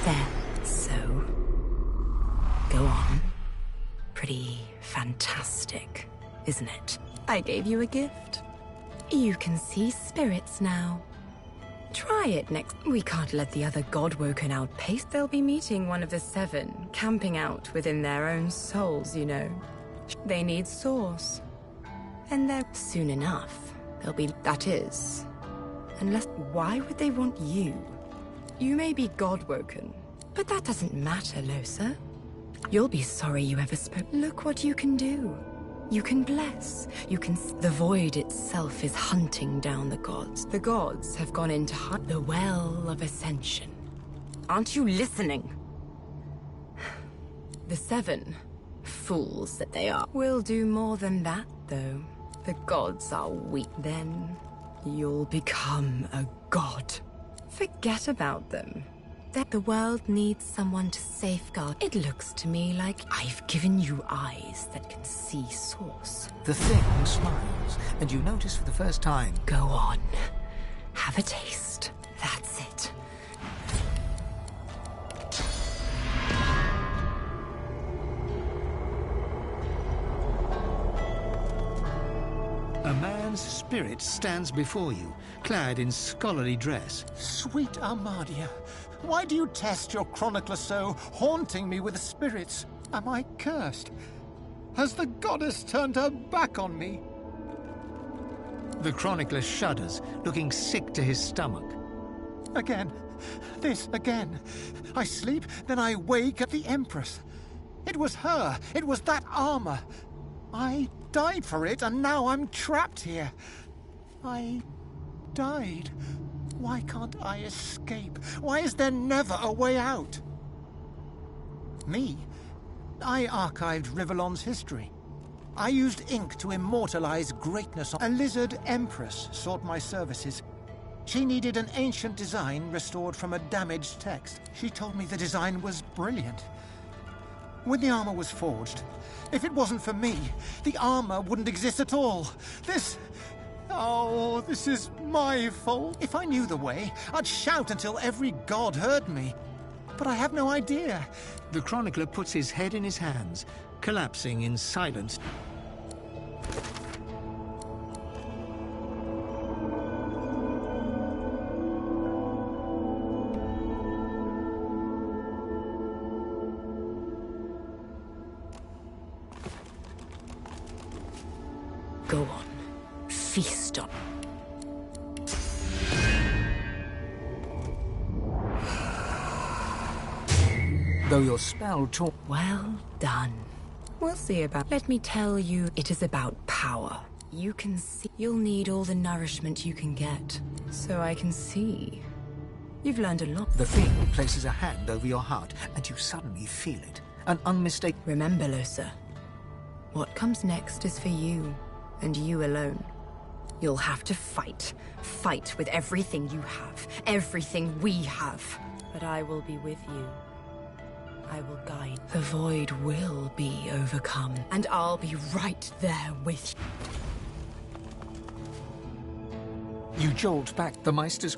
There. So, go on. Pretty fantastic, isn't it? I gave you a gift. You can see spirits now. Try it next. We can't let the other God-woken outpace. They'll be meeting one of the 7, camping out within their own souls, you know. They need source. And they're soon enough. They'll be... That is. Unless... Why would they want you? You may be God-woken, but that doesn't matter, Losa. You'll be sorry you ever spoke. Look what you can do. You can bless. You can... The void itself is hunting down the gods. The gods have gone into the well of ascension. Aren't you listening? The 7, fools that they are, will do more than that, though. The gods are weak. Then you'll become a god. Forget about them. That the world needs someone to safeguard. It looks to me like I've given you eyes that can see source. The thing smiles, and you notice for the first time... Go on. Have a taste. That's it. A man's spirit stands before you, clad in scholarly dress. Sweet Armadia, why do you test your chronicler so, haunting me with the spirits? Am I cursed? Has the goddess turned her back on me? The chronicler shudders, looking sick to his stomach. Again. This again. I sleep, then I wake at the Empress. It was her. It was that armor. I died for it, and now I'm trapped here. I died. Why can't I escape? Why is there never a way out? Me? I archived Rivellon's history. I used ink to immortalize greatness. A lizard empress sought my services. She needed an ancient design restored from a damaged text. She told me the design was brilliant. When the armor was forged, if it wasn't for me, the armor wouldn't exist at all. Oh, this is my fault. If I knew the way, I'd shout until every god heard me. But I have no idea. The chronicler puts his head in his hands, collapsing in silence. Go on. Feast on. Though your spell taught... Well done. We'll see about... Let me tell you, it is about power. You can see... You'll need all the nourishment you can get. So I can see. You've learned a lot. The thing places a hand over your heart, and you suddenly feel it. An unmistakable... Remember, Losa. What comes next is for you, and you alone. You'll have to fight. Fight with everything you have. Everything we have. But I will be with you. I will guide. The void will be overcome, and I'll be right there with you. You jolt back the Meister's...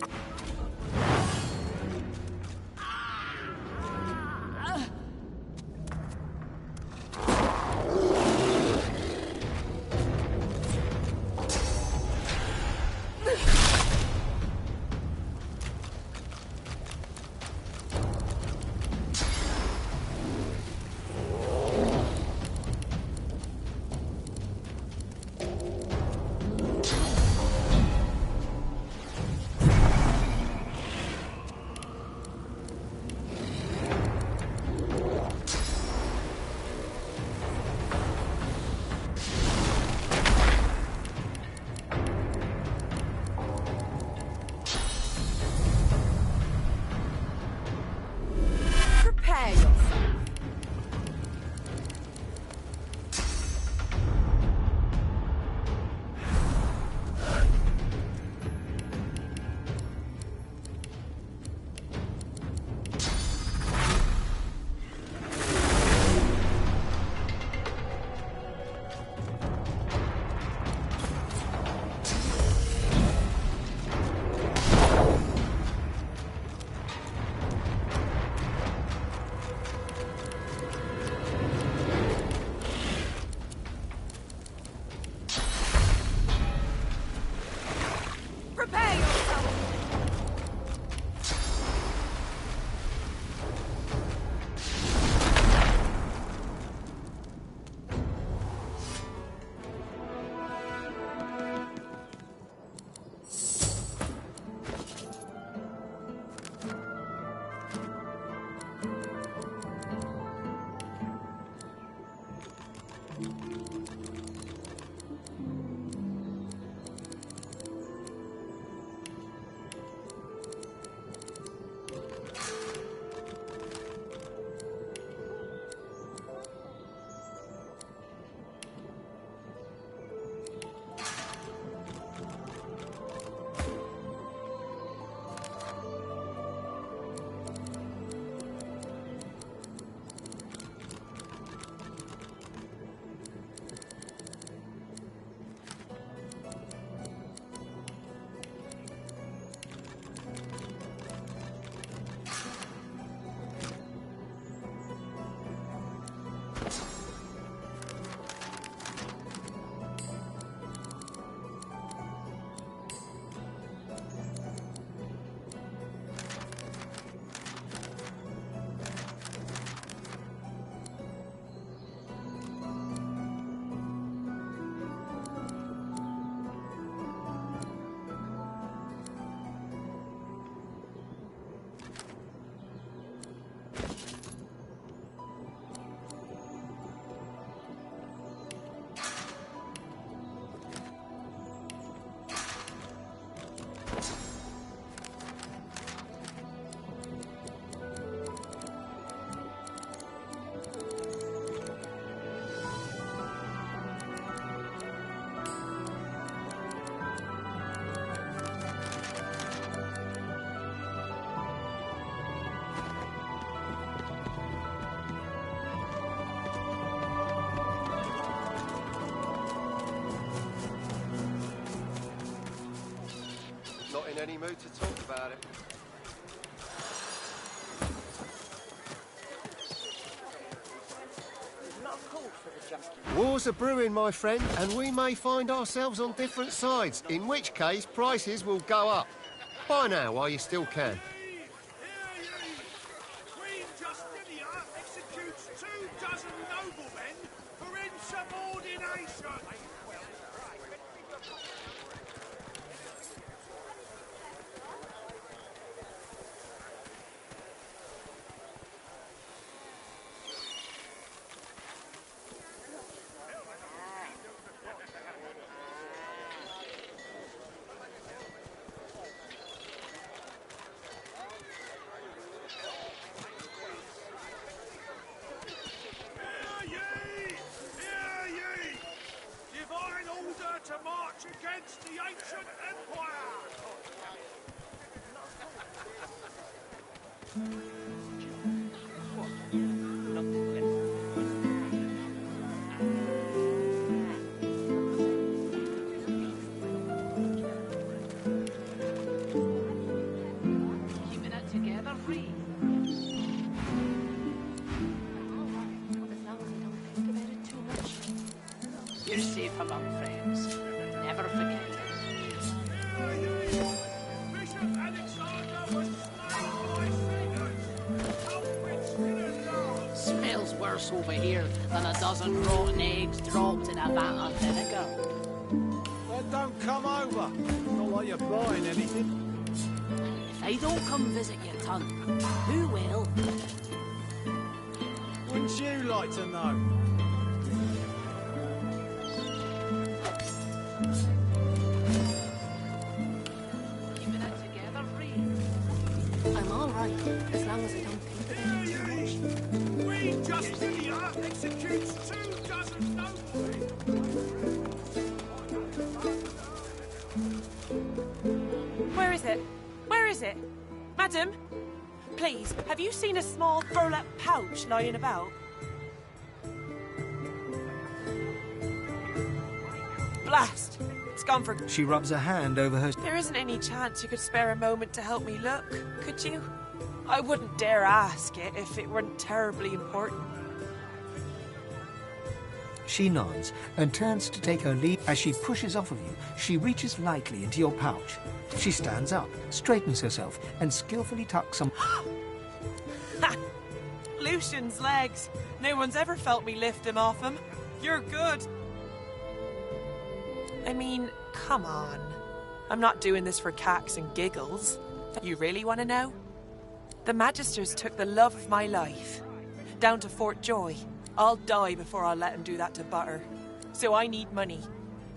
in any mood to talk about it. Wars are brewing, my friend, and we may find ourselves on different sides, in which case prices will go up. Buy now while you still can. Queen Justinia executes 24 noblemen for insubordination. To march against the ancient empire! Keeping it together, free. As long as I don't think about it too much. You're safe among friends. Never forget it. Bishop Alexander was slain by Satan! Smells worse over here than a dozen rotten eggs dropped in a vat of vinegar. Well, don't come over. Not like you're buying anything. If I don't come visit your ton, who will? Wouldn't you like to know? I'm all right, as long as I don't think about it too much. Queen Justinia executes 24 noblemen. Where is it? Where is it? Madam? Please, have you seen a small burlap pouch lying about? Blast! It's gone for... She rubs a hand over her... There isn't any chance you could spare a moment to help me look, could you? I wouldn't dare ask it if it weren't terribly important. She nods and turns to take her lead. As she pushes off of you, she reaches lightly into your pouch. She stands up, straightens herself, and skillfully tucks some... Ha! Lucian's legs. No one's ever felt me lift him off him. You're good. I mean, come on. I'm not doing this for cacks and giggles. You really want to know? The Magisters took the love of my life. Down to Fort Joy. I'll die before I'll let him do that to Butter. So I need money.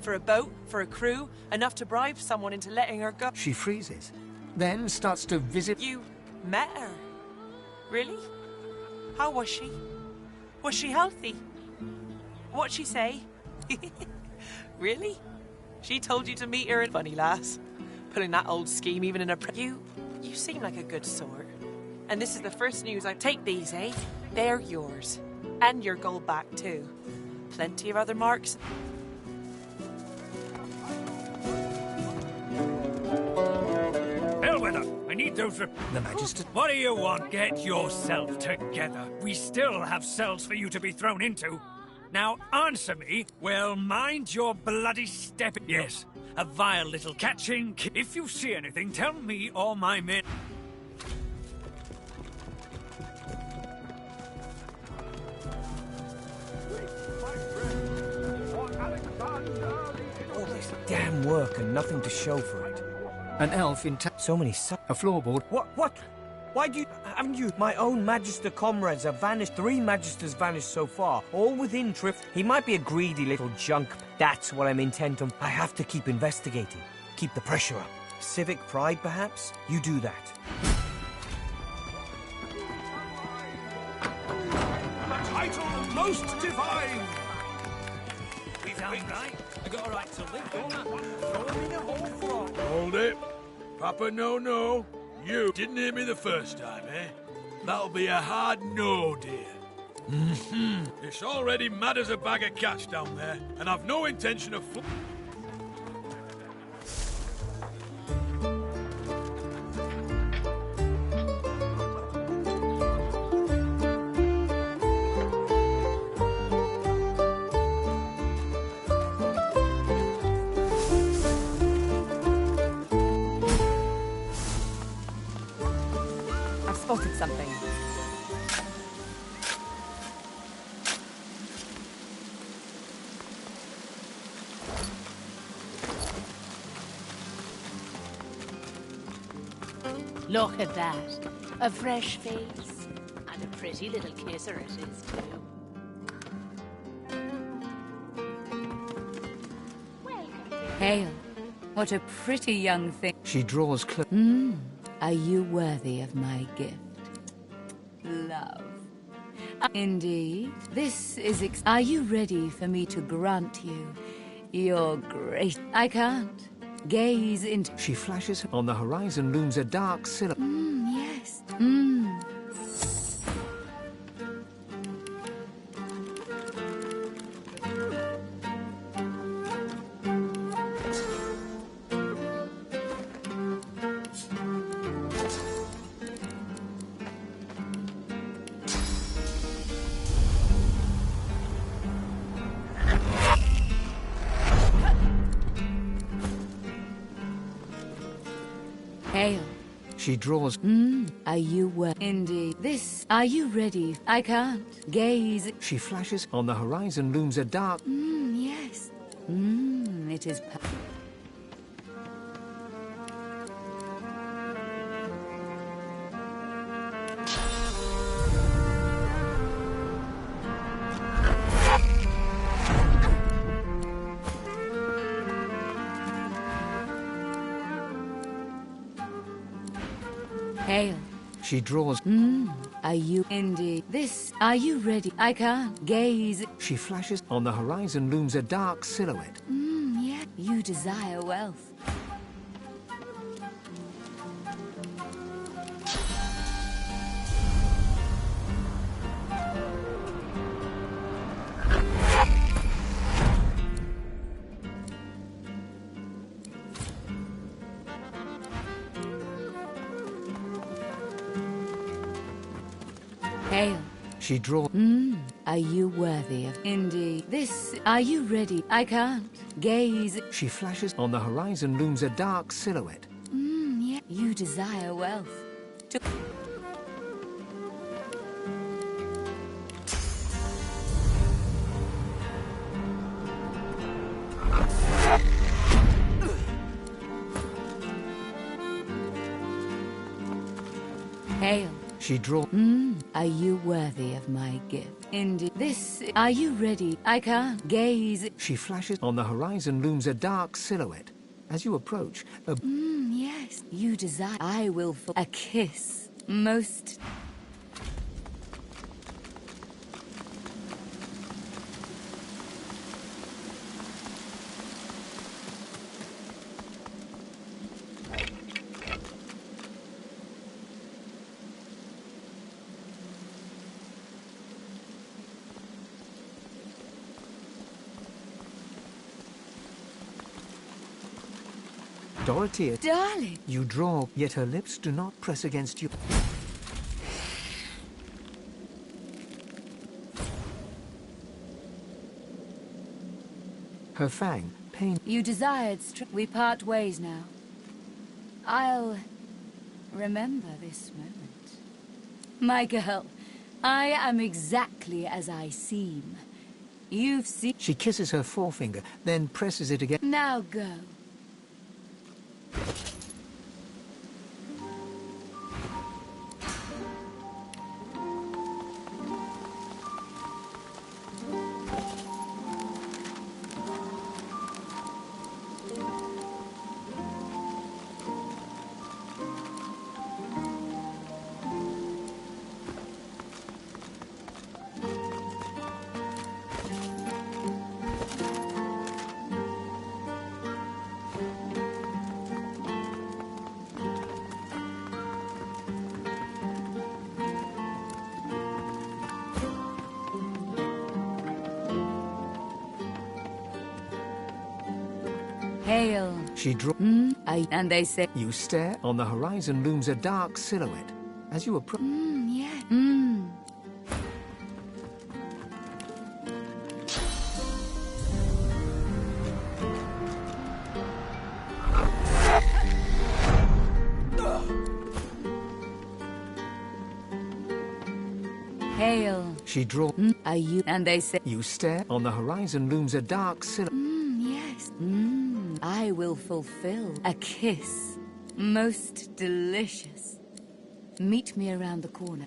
For a boat, for a crew, enough to bribe someone into letting her go. She freezes, then starts to visit... You met her? Really? How was she? Was she healthy? What'd she say? Really? She told you to meet her in... Funny lass. Pulling that old scheme even in a... You seem like a good sort. And this is the first news I... Take these, eh? They're yours. And your gold back, too. Plenty of other marks. Bellwether, I need those... The Magister... What do you want? Get yourself together. We still have cells for you to be thrown into. Now, answer me. Well, mind your bloody step. Yes, a vile little catching. If you see anything, tell me or my men. All this damn work and nothing to show for it. An elf in so many a floorboard. What? Why do you... Haven't you... My own Magister comrades have vanished. 3 Magisters vanished so far, all within Trift. He might be a greedy little junk. That's what I'm intent on. I have to keep investigating. Keep the pressure up. Civic pride, perhaps? You do that. The title most divine! We found right. I got a right to live, don't I? Throw him in a hole for... Hold it. Papa, no. You didn't hear me the first time, eh? That'll be a hard no, dear. It's already mad as a bag of cats down there, and I've no intention of... spotted something. Look at that. A fresh face. And a pretty little kisser it is, too. Hail. What a pretty young thing. She draws close. Are you worthy of my gift? Love. Indeed. This is Are you ready for me to grant you your great... I can't. Gaze into... She flashes. On the horizon looms a dark silhouette. Yes. Hail. She draws. Are you Indeed. This. Are you ready? I can't. Gaze. She flashes. On the horizon looms a dark. Yes. It is. Hail. She draws. Are you indeed? This. Are you ready? I can't. Gaze. She flashes. On the horizon looms a dark silhouette. Yeah. You desire wealth. Hail. She draws. Are you worthy of... Indeed. This... Are you ready? I can't. Gaze. She flashes. On the horizon looms a dark silhouette. Yeah. You desire wealth. Hail. She draws. Are you worthy of my gift? Indeed. This... Are you ready? I can't. Gaze. She flashes. On the horizon looms a dark silhouette. As you approach, a... Yes. You desire... I will... A kiss. Most... Dorothea. Darling. You draw, yet her lips do not press against you. Her fang, pain. You desired... We part ways now. I'll... remember this moment. My girl, I am exactly as I seem. You've seen... She kisses her forefinger, then presses it again. Now go. Hail. She draws. And they say... You stare. On the horizon looms a dark silhouette. As you approach... Yeah. ale. She draw. Are you? And they say. You stare. On the horizon looms a dark silhouette. Yes. I will fulfill a kiss. Most delicious. Meet me around the corner.